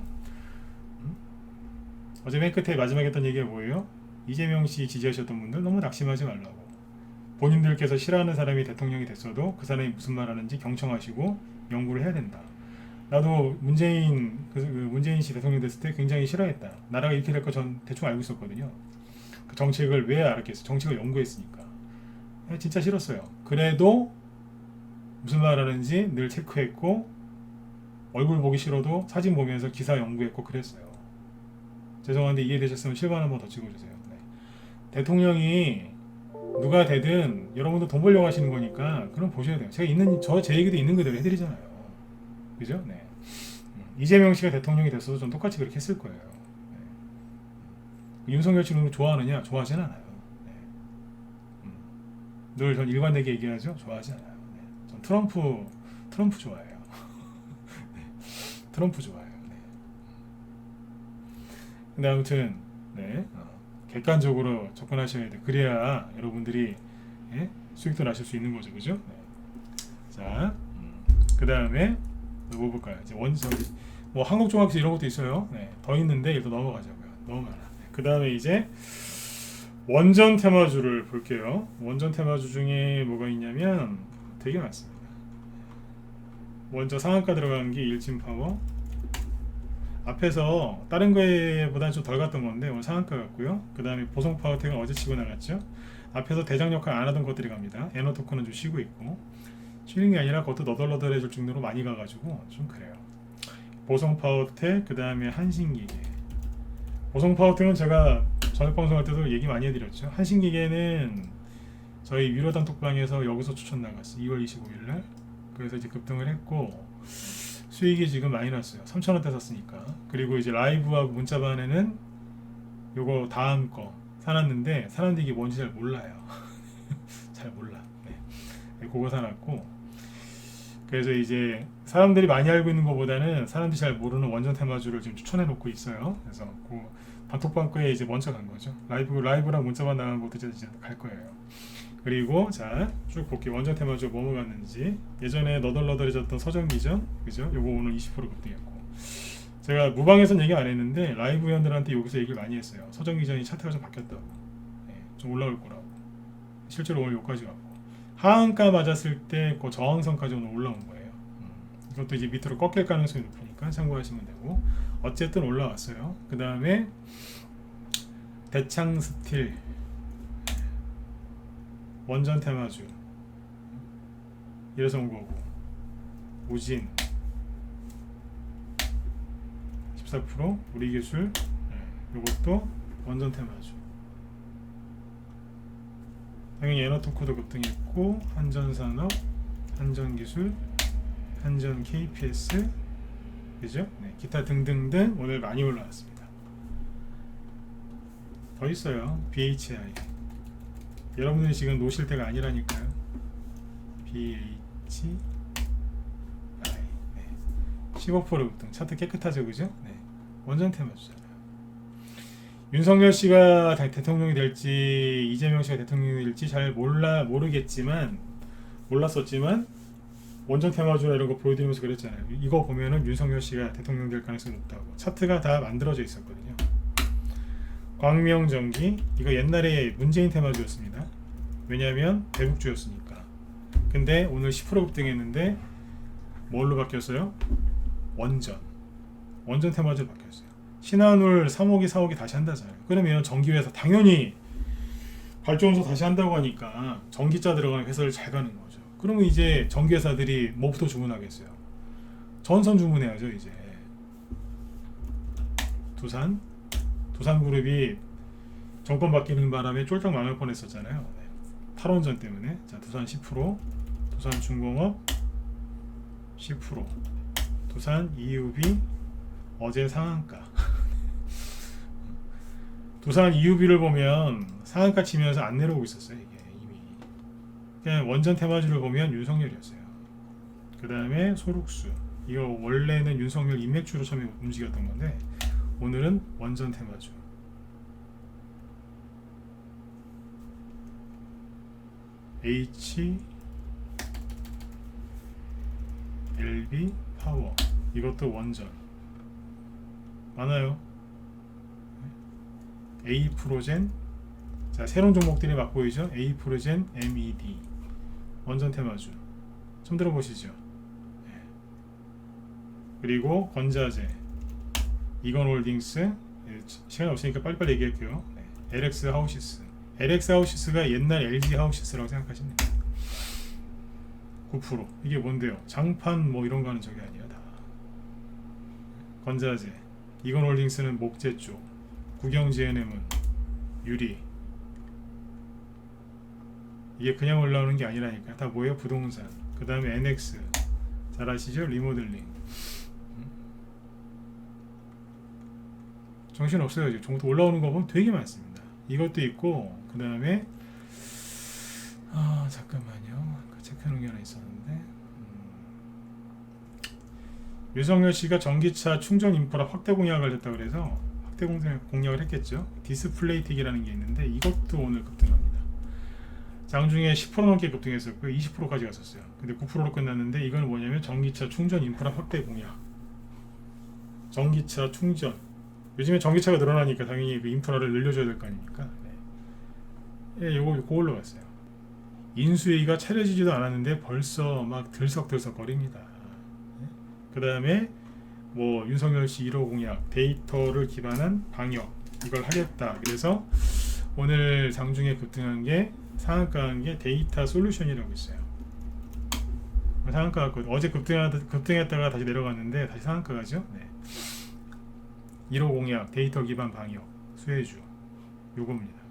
어제 맨 끝에 마지막에 했던 얘기가 뭐예요? 이재명 씨 지지하셨던 분들 너무 낙심하지 말라고. 본인들께서 싫어하는 사람이 대통령이 됐어도 그 사람이 무슨 말 하는지 경청하시고 연구를 해야 된다. 나도 문재인 씨 대통령 됐을 때 굉장히 싫어했다. 나라가 이렇게 될 거 전 대충 알고 있었거든요. 그 정책을 왜 알았겠어? 정책을 연구했으니까. 진짜 싫었어요. 그래도 무슨 말 하는지 늘 체크했고 얼굴 보기 싫어도 사진 보면서 기사 연구했고 그랬어요. 죄송한데 이해되셨으면 실반 한번 더 찍어주세요. 네. 대통령이 누가 되든 여러분도 돈 벌려고 하시는 거니까 그럼 보셔야 돼요. 제 얘기도 있는 그대로 해드리잖아요. 그죠? 네. 이재명 씨가 대통령이 됐어도 전 똑같이 그렇게 했을 거예요. 네. 윤석열 씨는 좋아하느냐? 좋아하진 않아요. 네. 늘 전 일관되게 얘기하죠. 좋아하지 않아요. 네. 전 트럼프 좋아해요. 네. 트럼프 좋아해요. 네. 근데 아무튼 네. 객관적으로 접근하셔야 돼요. 그래야 여러분들이 예? 수익도 나실 수 있는 거죠. 그죠? 네. 자, 그 다음에 뭐 볼까요? 이제 뭐 한국종합기술 이런 것도 있어요. 네, 더 있는데 일단 넘어가자고요. 너무 많아. 네, 그 다음에 이제 원전 테마주를 볼게요. 원전 테마주 중에 뭐가 있냐면 되게 많습니다. 먼저 상한가 들어간 게 일진파워. 앞에서 다른 거에보다는 좀 덜 갔던 건데 오늘 상한가 같고요. 그 다음에 보성파워텍은 어제 치고 나갔죠. 앞에서 대장 역할 안 하던 것들이 갑니다. 에너토크는 좀 쉬고 있고 쉬는 게 아니라 그것도 너덜너덜해질 정도로 많이 가가지고 좀 그래요. 보성파워텍 그 다음에 한신기계. 보성파워텍은 제가 저녁 방송할 때도 얘기 많이 해드렸죠. 한신기계는 저희 위로 단톡방에서 여기서 추천 나갔어요. 2월 25일날. 그래서 이제 급등을 했고 수익이 지금 많이 났어요. 3,000원대 샀으니까. 그리고 이제 라이브하고 문자반에는 요거 다음 거 사놨는데 사람들이 이게 뭔지 잘 몰라요. 잘 몰라. 네. 그거 사놨고 그래서 이제 사람들이 많이 알고 있는 것보다는 사람들이 잘 모르는 원전 테마주를 지금 추천해 놓고 있어요. 그래서 그 단톡방 거에 이제 먼저 간 거죠. 라이브랑 문자반 나간 것도 이제 갈 거예요. 그리고 자 쭉 볼게요. 원전 테마주 뭐뭐 갔는지. 예전에 너덜너덜해졌던 서정기전 그죠? 요거 오늘 20% 급등했고 제가 무방에선 얘기 안 했는데 라이브 회원들한테 여기서 얘기를 많이 했어요. 서정기전이 차트가 좀 바뀌었다고. 네, 좀 올라올 거라고. 실제로 오늘 여기까지 갔고 하한가 맞았을 때 그 저항선까지 오늘 올라온 거예요. 이것도 이제 밑으로 꺾일 가능성이 높으니까 참고하시면 되고 어쨌든 올라왔어요. 그 다음에 대창스틸 원전 테마주 이래서 온 거고 우진 14% 우리기술 이것도 원전 테마주 당연히 에너토크도 급등했고 한전산업 한전기술 한전 KPS 그죠? 네, 기타 등등등 오늘 많이 올라왔습니다. 더 있어요. BHI 여러분들이 지금 놓으실 때가 아니라니까요. BHI 네. 15% 급등 차트 깨끗하죠 그죠? 네. 원전 테마주잖아요. 윤석열 씨가 대통령이 될지 이재명 씨가 대통령이 될지 잘 모르겠지만 몰랐었지만 원전 테마주나 이런 거 보여드리면서 그랬잖아요. 이거 보면은 윤석열 씨가 대통령 될 가능성이 높다고 차트가 다 만들어져 있었거든요. 광명전기 이거 옛날에 문재인 테마주였습니다. 왜냐하면 대북주였으니까. 근데 오늘 10% 급등했는데 뭘로 바뀌었어요? 원전 테마주로 바뀌었어요. 신한울 3호기 4호기 다시 한다잖아요. 그러면 전기회사 당연히 발전소 다시 한다고 하니까 전기차 들어가는 회사를 잘 가는 거죠. 그러면 이제 전기회사들이 뭐부터 주문하겠어요? 전선 주문해야죠. 이제 두산그룹이 정권 바뀌는 바람에 쫄딱 망할 뻔했었잖아요. 네. 탈원전 때문에. 자, 두산 10%, 두산중공업 10%, 두산 EUB 어제 상한가. 두산 EUB를 보면 상한가 치면서 안 내려오고 있었어요. 이게 이미. 그냥 원전 테마주를 보면 윤석열이었어요. 그 다음에 소룩수. 이거 원래는 윤석열 인맥주로 처음에 움직였던 건데 오늘은 원전 테마주. HLB 파워 이것도 원전 많아요. A프로젠 자 새로운 종목들이 막 보이죠. A프로젠 MED 원전 테마주 좀 들어보시죠. 그리고 건자재, 이건홀딩스, 네, 시간이 없으니까 빨리빨리 얘기할게요. 네. LX 하우시스. LX 하우시스가 옛날 LG 하우시스라고 생각하시면 됩니다. 9%. 이게 뭔데요? 장판 뭐 이런 거 하는 저게 아니야 다. 건자재, 이건홀딩스는 목재 쪽, 국영GNM은 유리. 이게 그냥 올라오는 게 아니라니까. 다 뭐예요? 부동산. 그 다음에 NX. 잘 아시죠? 리모델링. 정신없어요. 지금 올라오는 거 보면 되게 많습니다. 이것도 있고, 그 다음에 잠깐만요. 체크하는 게 하나 있었는데, 윤석열 씨가 전기차 충전 인프라 확대 공약을 했다고 그래서 확대 공약을 했겠죠. 디스플레이틱이라는 게 있는데 이것도 오늘 급등합니다. 장중에 10% 넘게 급등했었고요. 20%까지 갔었어요. 근데 9%로 끝났는데 이건 뭐냐면 전기차 충전 인프라 확대 공약. 전기차 충전. 요즘에 전기차가 늘어나니까 당연히 그 인프라를 늘려줘야 될 거 아닙니까? 네. 예, 요거 그걸로 갔어요. 인수위가 차려지지도 않았는데 벌써 막 들썩들썩 거립니다. 네. 그 다음에 뭐 윤석열 씨 1호 공약 데이터를 기반한 방역 이걸 하겠다. 그래서 오늘 장중에 급등한 게 상한가한 게 데이터 솔루션이라고 있어요. 상한가 같고 어제 급등했다가 다시 내려갔는데 다시 상한가 가죠. 네. 1호 공약 데이터 기반 방역 수혜주 요겁니다.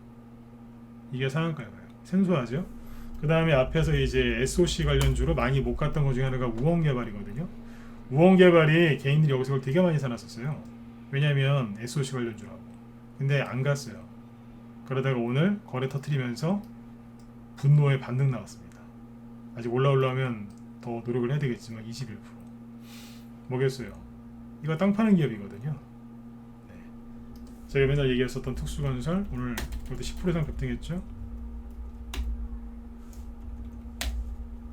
이게 상한가예요. 생소하죠? 그 다음에 앞에서 이제 SOC 관련주로 많이 못 갔던 것 중에 하나가 우원개발이거든요. 우원개발이 개인들이 여기서 그걸 되게 많이 사놨었어요. 왜냐면 SOC 관련주라고. 근데 안 갔어요. 그러다가 오늘 거래 터트리면서 분노의 반등 나왔습니다. 아직 올라오려면 더 노력을 해야 되겠지만 21%. 뭐겠어요? 이거 땅 파는 기업이거든요. 네. 제가 맨날 얘기했었던 특수건설 오늘 그것도 10% 이상 급등했죠.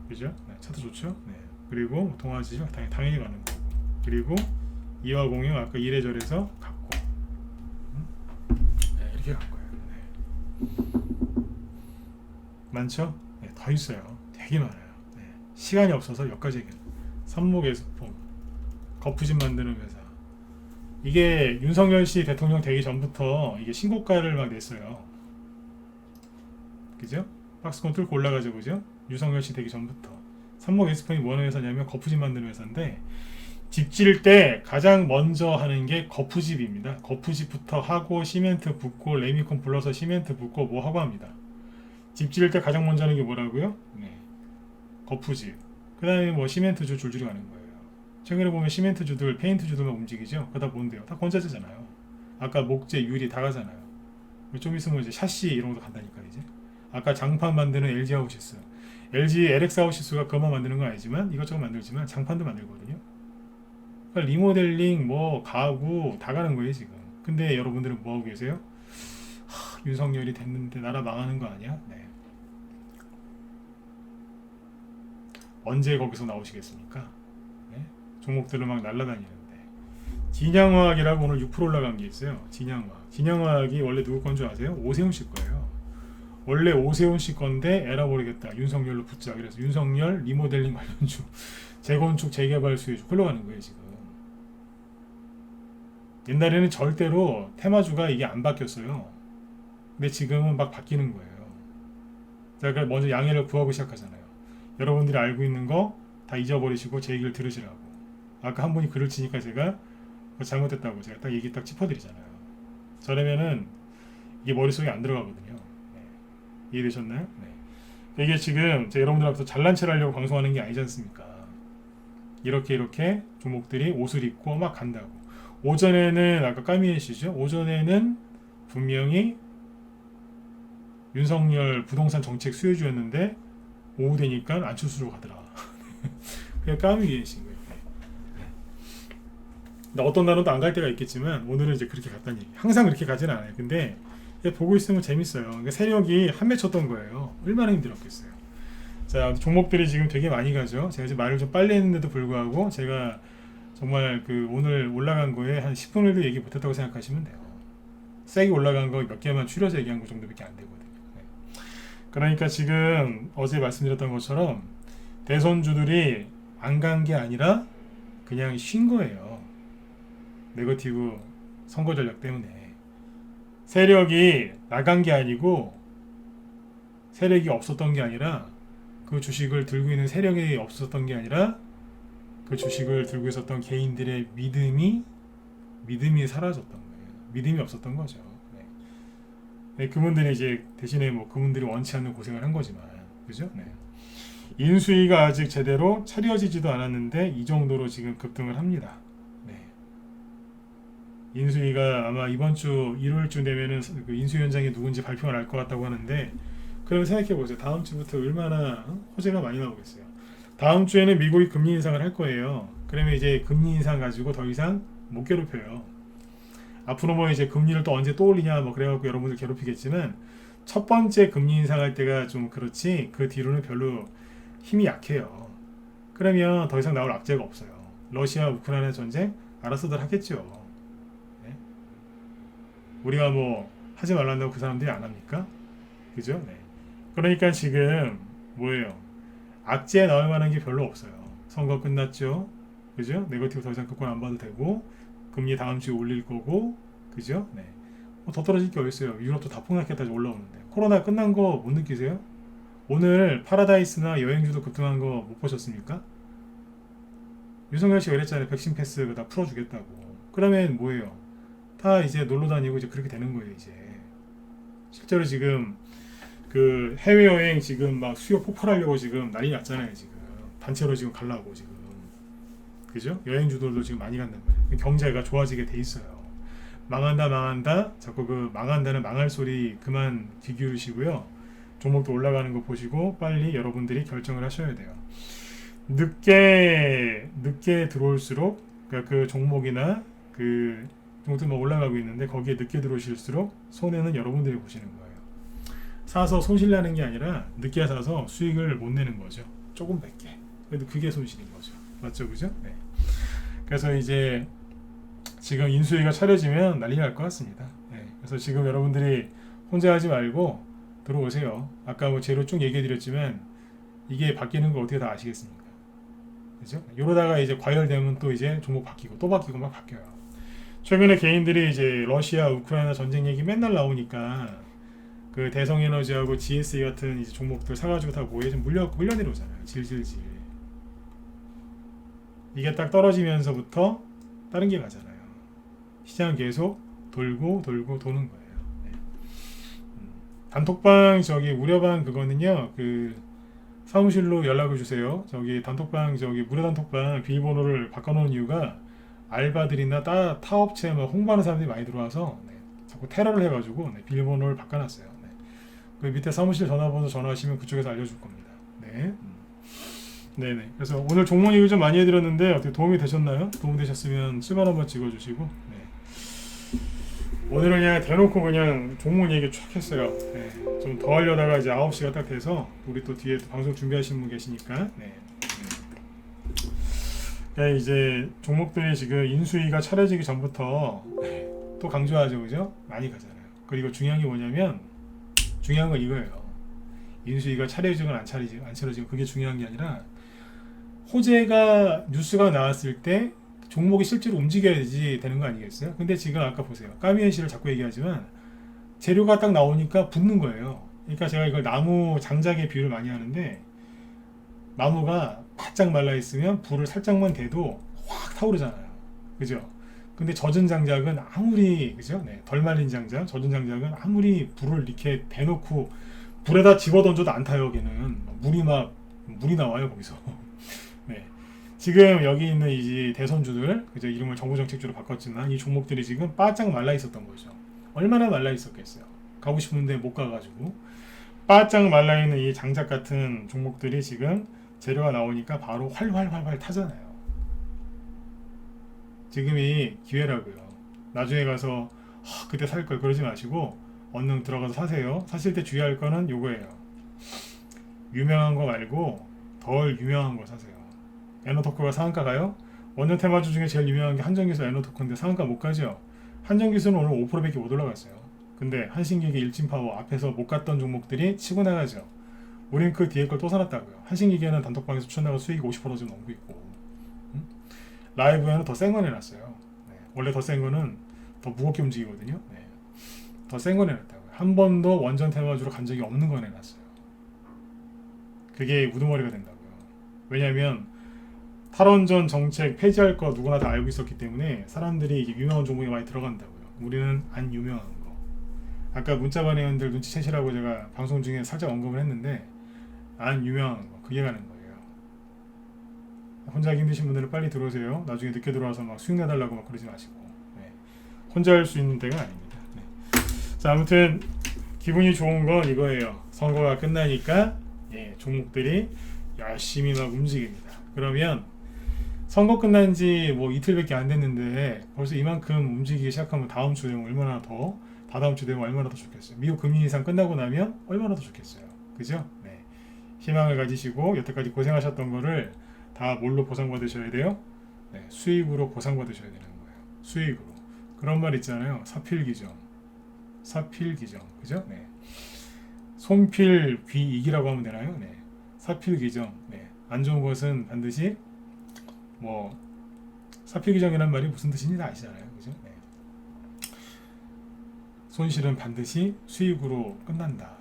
그죠? 네, 차트 좋죠? 네. 그리고 동아지수 당연히 가는 거고. 그리고 이화공유 아까 이래저래서 갔고. 네, 이렇게 간 거예요. 네. 많죠? 네, 더 있어요. 되게 많아요. 네. 시간이 없어서 여기까지 얘기해요. 삼목에서폼 거푸집 만드는 회사. 이게 윤석열 씨 대통령 되기 전부터 이게 신고가를 막 냈어요. 그죠? 박스권 뚫고 올라가죠, 그죠? 윤석열 씨 되기 전부터. 삼목 에스폰이 뭐 하는 회사냐면 거푸집 만드는 회사인데 집 지을 때 가장 먼저 하는 게 거푸집입니다. 거푸집부터 하고 시멘트 붓고 레미콘 불러서 시멘트 붓고 뭐 하고 합니다. 집 지을 때 가장 먼저 하는 게 뭐라고요? 네. 거푸집. 그 다음에 뭐 시멘트주 줄줄이 가는 거예요. 최근에 보면 시멘트주들, 페인트주들만 움직이죠? 그거 다 뭔데요? 다 건자재잖아요. 아까 목재, 유리 다 가잖아요. 좀 있으면 이제 샤시 이런 것도 간다니까 이제. 아까 장판 만드는 LG 하우시스. LG LX 하우시스가 그것만 만드는 건 아니지만 이것저것 만들지만 장판도 만들거든요. 그러니까 리모델링, 뭐 가구 다 가는 거예요 지금. 근데 여러분들은 뭐 하고 계세요? 윤석열이 됐는데 나라 망하는 거 아니야? 네. 언제 거기서 나오시겠습니까? 네? 종목들을 막 날아다니는데 진양화학이라고 오늘 6% 올라간 게 있어요. 진양화학. 진양화학이 원래 누구 건 줄 아세요? 오세훈 씨 거예요. 원래 오세훈 씨 건데 에라 버리겠다. 윤석열로 붙자. 그래서 윤석열 리모델링 관련주 재건축 재개발 수혜주 흘러가는 거예요 지금. 옛날에는 절대로 테마주가 이게 안 바뀌었어요. 근데 지금은 막 바뀌는 거예요. 제가 먼저 양해를 구하고 시작하잖아요. 여러분들이 알고 있는 거 다 잊어버리시고 제 얘기를 들으시라고. 아까 한 분이 글을 치니까 제가 잘못됐다고 제가 딱 얘기 딱 짚어드리잖아요. 저라면은 이게 머릿속에 안 들어가거든요. 네. 이해되셨나요? 네. 이게 지금 제가 여러분들 앞에서 잘난 체를 하려고 방송하는 게 아니지 않습니까? 이렇게 종목들이 옷을 입고 막 간다고. 오전에는 아까 까미애 씨죠. 오전에는 분명히 윤석열 부동산 정책 수혜주였는데 오후 되니까 안철수로 가더라. 그냥 까미애 씨인 거예요. 근데 어떤 날은 또 안 갈 때가 있겠지만 오늘은 이제 그렇게 갔다는 얘기. 항상 그렇게 가지는 않아요. 근데 보고 있으면 재밌어요. 그러니까 세력이 한 맺혔던 거예요. 얼마나 힘들었겠어요. 자, 종목들이 지금 되게 많이 가죠. 제가 지금 말을 좀 빨리 했는데도 불구하고 제가 정말 그 오늘 올라간 거에 한 10분에도 얘기 못했다고 생각하시면 돼요. 세게 올라간 거 몇 개만 추려서 얘기한 거 정도밖에 안 되거든요. 네. 그러니까 지금 어제 말씀드렸던 것처럼 대선주들이 안 간 게 아니라 그냥 쉰 거예요. 네거티브 선거 전략 때문에. 세력이 나간 게 아니고 세력이 없었던 게 아니라 그 주식을 들고 있는 세력이 없었던 게 아니라 그 주식을 들고 있었던 개인들의 믿음이 사라졌던 거예요. 믿음이 없었던 거죠. 네. 네, 그분들이 이제 대신에 뭐 그분들이 원치 않는 고생을 한 거지만, 그죠? 네. 인수위가 아직 제대로 차려지지도 않았는데 이 정도로 지금 급등을 합니다. 네. 인수위가 아마 이번 주 일요일쯤 되면은 그 인수위원장이 누군지 발표가 날 것 같다고 하는데, 그럼 생각해 보세요. 다음 주부터 얼마나 호재가 많이 나오겠어요. 다음 주에는 미국이 금리 인상을 할 거예요. 그러면 이제 금리 인상 가지고 더 이상 못 괴롭혀요. 앞으로 뭐 이제 금리를 또 언제 또 올리냐 뭐 그래갖고 여러분들 괴롭히겠지만, 첫 번째 금리 인상할 때가 좀 그렇지 그 뒤로는 별로 힘이 약해요. 그러면 더 이상 나올 악재가 없어요. 러시아 우크라이나 전쟁 알아서들 하겠죠. 네? 우리가 뭐 하지 말란다고 그 사람들이 안 합니까? 그죠? 네. 그러니까 지금 뭐예요? 악재 나올 만한 게 별로 없어요. 선거 끝났죠? 그죠? 네거티브 더 이상 그건 안 봐도 되고, 금리 다음 주에 올릴 거고, 그죠? 네. 뭐 더 떨어질 게 어딨어요? 유럽도 다 폭락했다 올라오는데. 코로나 끝난 거 못 느끼세요? 오늘 파라다이스나 여행주도 급등한 거 못 보셨습니까? 유성열 씨가 그랬잖아요. 백신 패스 다 풀어주겠다고. 그러면 뭐예요? 다 이제 놀러 다니고 이제 그렇게 되는 거예요, 이제. 실제로 지금 그 해외여행 지금 막 수요 폭발하려고 지금 난리 났잖아요, 지금. 단체로 지금 가려고 지금. 그죠? 여행주들도 지금 많이 간단 말이에요. 경제가 좋아지게 돼 있어요. 망한다. 자꾸 그 망한다는 망할 소리 그만 귀 기울이시고요. 종목도 올라가는 거 보시고 빨리 여러분들이 결정을 하셔야 돼요. 늦게 들어올수록, 그러니까 그 종목이나 그 종목들 뭐 올라가고 있는데 거기에 늦게 들어오실수록 손해는 여러분들이 보시는 거예요. 사서 손실 나는 게 아니라 늦게 사서 수익을 못 내는 거죠. 조금 밖에. 그래도 그게 손실인 거죠. 맞죠, 그죠? 네. 그래서 이제 지금 인수위가 차려지면 난리 날 것 같습니다. 네. 그래서 지금 여러분들이 혼자 하지 말고 들어오세요. 아까 뭐 재료 쭉 얘기해 드렸지만 이게 바뀌는 거 어떻게 다 아시겠습니까? 그죠? 이러다가 이제 과열되면 또 이제 종목 바뀌고 또 바뀌고 막 바뀌어요. 최근에 개인들이 이제 러시아 우크라이나 전쟁 얘기 맨날 나오니까 그 대성에너지하고 GSA 같은 이제 종목들 사가지고 다 뭐에 좀 물려 내려오잖아요. 질질질. 이게 딱 떨어지면서부터 다른 게 가잖아요. 시장 계속 돌고 도는 거예요. 네. 단톡방 저기 무료방 그거는요. 그 사무실로 연락을 주세요. 저기 단톡방 저기 무료 단톡방 비밀번호를 바꿔놓은 이유가 알바들이나 타업체 뭐 홍보하는 사람들이 많이 들어와서 네. 자꾸 테러를 해가지고 네. 비밀번호를 바꿔놨어요. 네. 그 밑에 사무실 전화번호 전화하시면 그쪽에서 알려줄 겁니다. 네. 네네. 그래서 오늘 종목 얘기 좀 많이 해드렸는데 어떻게 도움이 되셨나요? 도움 되셨으면 7만 한번 찍어주시고. 네. 오늘은 그냥 대놓고 그냥 종목 얘기 쫙 했어요. 네. 좀 더 하려다가 이제 9시가 딱 돼서 우리 또 뒤에 또 방송 준비하시는 분 계시니까. 네. 네. 이제 종목들이 지금 인수위가 차려지기 전부터 네. 또 강조하죠, 그죠? 많이 가잖아요. 그리고 중요한 게 뭐냐면 중요한 건 이거예요. 인수위가 차려지건 안 차려지건 그게 중요한 게 아니라 호재가 뉴스가 나왔을 때 종목이 실제로 움직여야지 되는 거 아니겠어요? 근데 지금 아까 보세요. 까미엔씨를 자꾸 얘기하지만 재료가 딱 나오니까 붙는 거예요. 그러니까 제가 이걸 나무 장작의 비유를 많이 하는데 나무가 바짝 말라 있으면 불을 살짝만 대도 확 타오르잖아요. 그죠? 근데 젖은 장작은 아무리 그죠? 네, 덜 말린 장작, 젖은 장작은 아무리 불을 이렇게 대놓고 불에다 집어 던져도 안 타요. 걔는 물이 나와요 거기서. 네. 지금 여기 있는 이 대선주들, 그죠? 이름을 정부정책주로 바꿨지만 이 종목들이 지금 바짝 말라 있었던 거죠. 얼마나 말라 있었겠어요. 가고 싶은데 못 가가지고 바짝 말라 있는 이 장작 같은 종목들이 지금 재료가 나오니까 바로 활활 타잖아요. 지금이 기회라고요. 나중에 가서 그때 살 걸 그러지 마시고 얼른 들어가서 사세요. 사실 때 주의할 거는 요거예요. 유명한 거 말고 덜 유명한 거 사세요. 에너토크가 상한가 가요? 원전 테마주 중에 제일 유명한 게 한전기술 에너토크인데 상한가 못 가죠. 한전기술은 오늘 5%밖에 못 올라갔어요. 근데 한신기계, 일진파워 앞에서 못 갔던 종목들이 치고 나가죠. 우린 그 뒤에 걸 또 사놨다고요. 한신기계는 단톡방에서 추천나가 수익이 50% 좀 넘고 있고, 라이브에는 더 센 거 내놨어요. 네. 원래 더 센 거는 더 무겁게 움직이거든요. 네. 더 센 거 내놨다고요. 한 번도 원전 테마주로 간 적이 없는 거 내놨어요. 그게 우두머리가 된다고요. 왜냐하면 탈원전 정책 폐지할 거 누구나 다 알고 있었기 때문에 사람들이 이게 유명한 종목에 많이 들어간다고요. 우리는 안 유명한 거. 아까 문자반 회원들 눈치채시라고 제가 방송 중에 살짝 언급을 했는데 안 유명한 거. 그게 가는 거예요. 혼자 하기 힘드신 분들은 빨리 들어오세요. 나중에 늦게 들어와서 막 수익 내달라고 막 그러지 마시고. 네. 혼자 할 수 있는 때가 아닙니다. 네. 자, 아무튼 기분이 좋은 건 이거예요. 선거가 끝나니까 예, 종목들이 열심히 막 움직입니다. 그러면 선거 끝난 지 뭐 이틀밖에 안 됐는데 벌써 이만큼 움직이기 시작하면 다음 주 되면 얼마나 더, 다다음 주 되면 얼마나 더 좋겠어요. 미국 금리 인상 끝나고 나면 얼마나 더 좋겠어요. 그죠? 네. 희망을 가지시고 여태까지 고생하셨던 거를 다 뭘로 보상받으셔야 돼요? 네, 수익으로 보상받으셔야 되는 거예요. 수익으로. 그런 말 있잖아요. 사필기정. 사필기정. 그죠? 네. 손필귀이기라고 하면 되나요? 네. 사필기정. 네. 안 좋은 것은 반드시 뭐 사필기정이란 말이 무슨 뜻인지 다 아시잖아요. 그죠? 네. 손실은 반드시 수익으로 끝난다.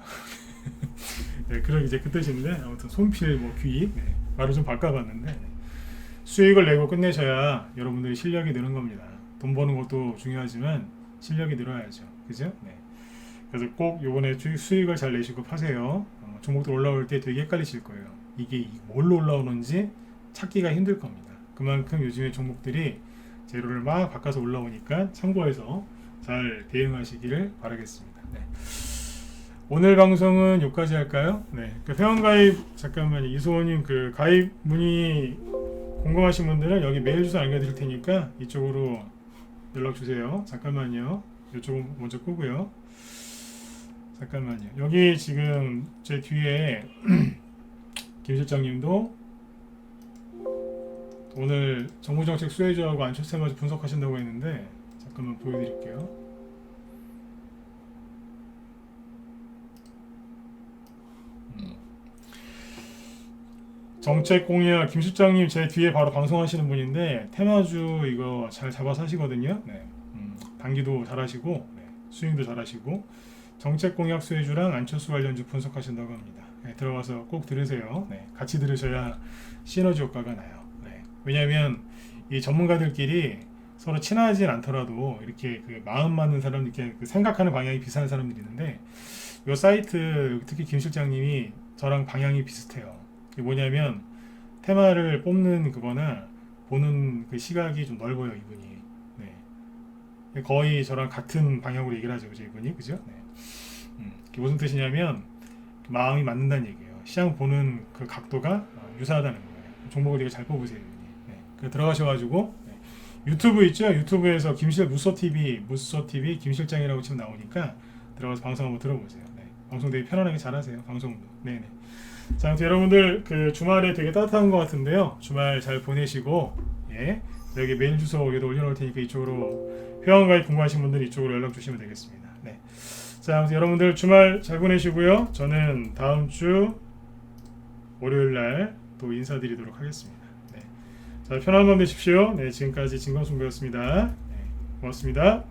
네, 그런 이제 그 뜻인데 아무튼 손필 뭐 귀 네, 말을 좀 바꿔봤는데 네. 수익을 내고 끝내셔야 여러분들이 실력이 느는 겁니다. 돈 버는 것도 중요하지만 실력이 늘어야죠. 그죠? 네. 그래서 꼭 요번에 수익을 잘 내시고 파세요. 종목들 올라올 때 되게 헷갈리실 거예요. 이게 뭘로 올라오는지 찾기가 힘들 겁니다. 그만큼 요즘에 종목들이 재료를 막 바꿔서 올라오니까 참고해서 잘 대응하시기를 바라겠습니다. 네. 오늘 방송은 여기까지 할까요? 네. 그 회원가입 잠깐만요. 이소호님 그 가입 문의 궁금하신 분들은 여기 메일 주소 남겨드릴 테니까 이쪽으로 연락 주세요. 잠깐만요. 이쪽 먼저 끄고요. 잠깐만요. 여기 지금 제 뒤에 김 실장님도 오늘 정부정책 수혜주하고 안철수마저 분석하신다고 했는데 잠깐만 보여드릴게요. 정책 공약 김 실장님 제 뒤에 바로 방송하시는 분인데 테마주 이거 잘 잡아서 하시거든요. 네. 단기도 잘하시고 네. 스윙도 잘하시고 정책 공약 수혜주랑 안철수 관련주 분석하신다고 합니다. 네, 들어가서 꼭 들으세요. 네, 같이 들으셔야 시너지 효과가 나요. 네, 왜냐하면 이 전문가들끼리 서로 친하진 않더라도 이렇게 그 마음 맞는 사람, 이렇게 그 생각하는 방향이 비슷한 사람들이 있는데 이 사이트 특히 김 실장님이 저랑 방향이 비슷해요. 이게 뭐냐면 테마를 뽑는 그거나 보는 그 시각이 좀 넓어요, 이분이. 네. 거의 저랑 같은 방향으로 얘기를 하죠, 그죠, 이분이, 그죠? 네. 그게 무슨 뜻이냐면 마음이 맞는다는 얘기예요. 시장 보는 그 각도가 유사하다는 거예요. 종목을 되게 잘 뽑으세요, 이분이. 네. 그 들어가셔가지고 네. 유튜브 있죠? 유튜브에서 무소TV 김실장이라고 치면 나오니까 들어가서 방송 한번 들어보세요. 네. 방송 되게 편안하게 잘하세요, 방송도. 네네. 자, 아무튼 여러분들 그 주말에 되게 따뜻한 것 같은데요. 주말 잘 보내시고 예 여기 메일 주소 여기도 올려놓을 테니까 이쪽으로 회원가입 궁금하신 분들 이쪽으로 연락 주시면 되겠습니다. 네. 자, 아무튼 여러분들 주말 잘 보내시고요. 저는 다음 주 월요일 날 또 인사드리도록 하겠습니다. 네. 자, 편안한 밤 되십시오. 네, 지금까지 진검승부였습니다. 네, 고맙습니다.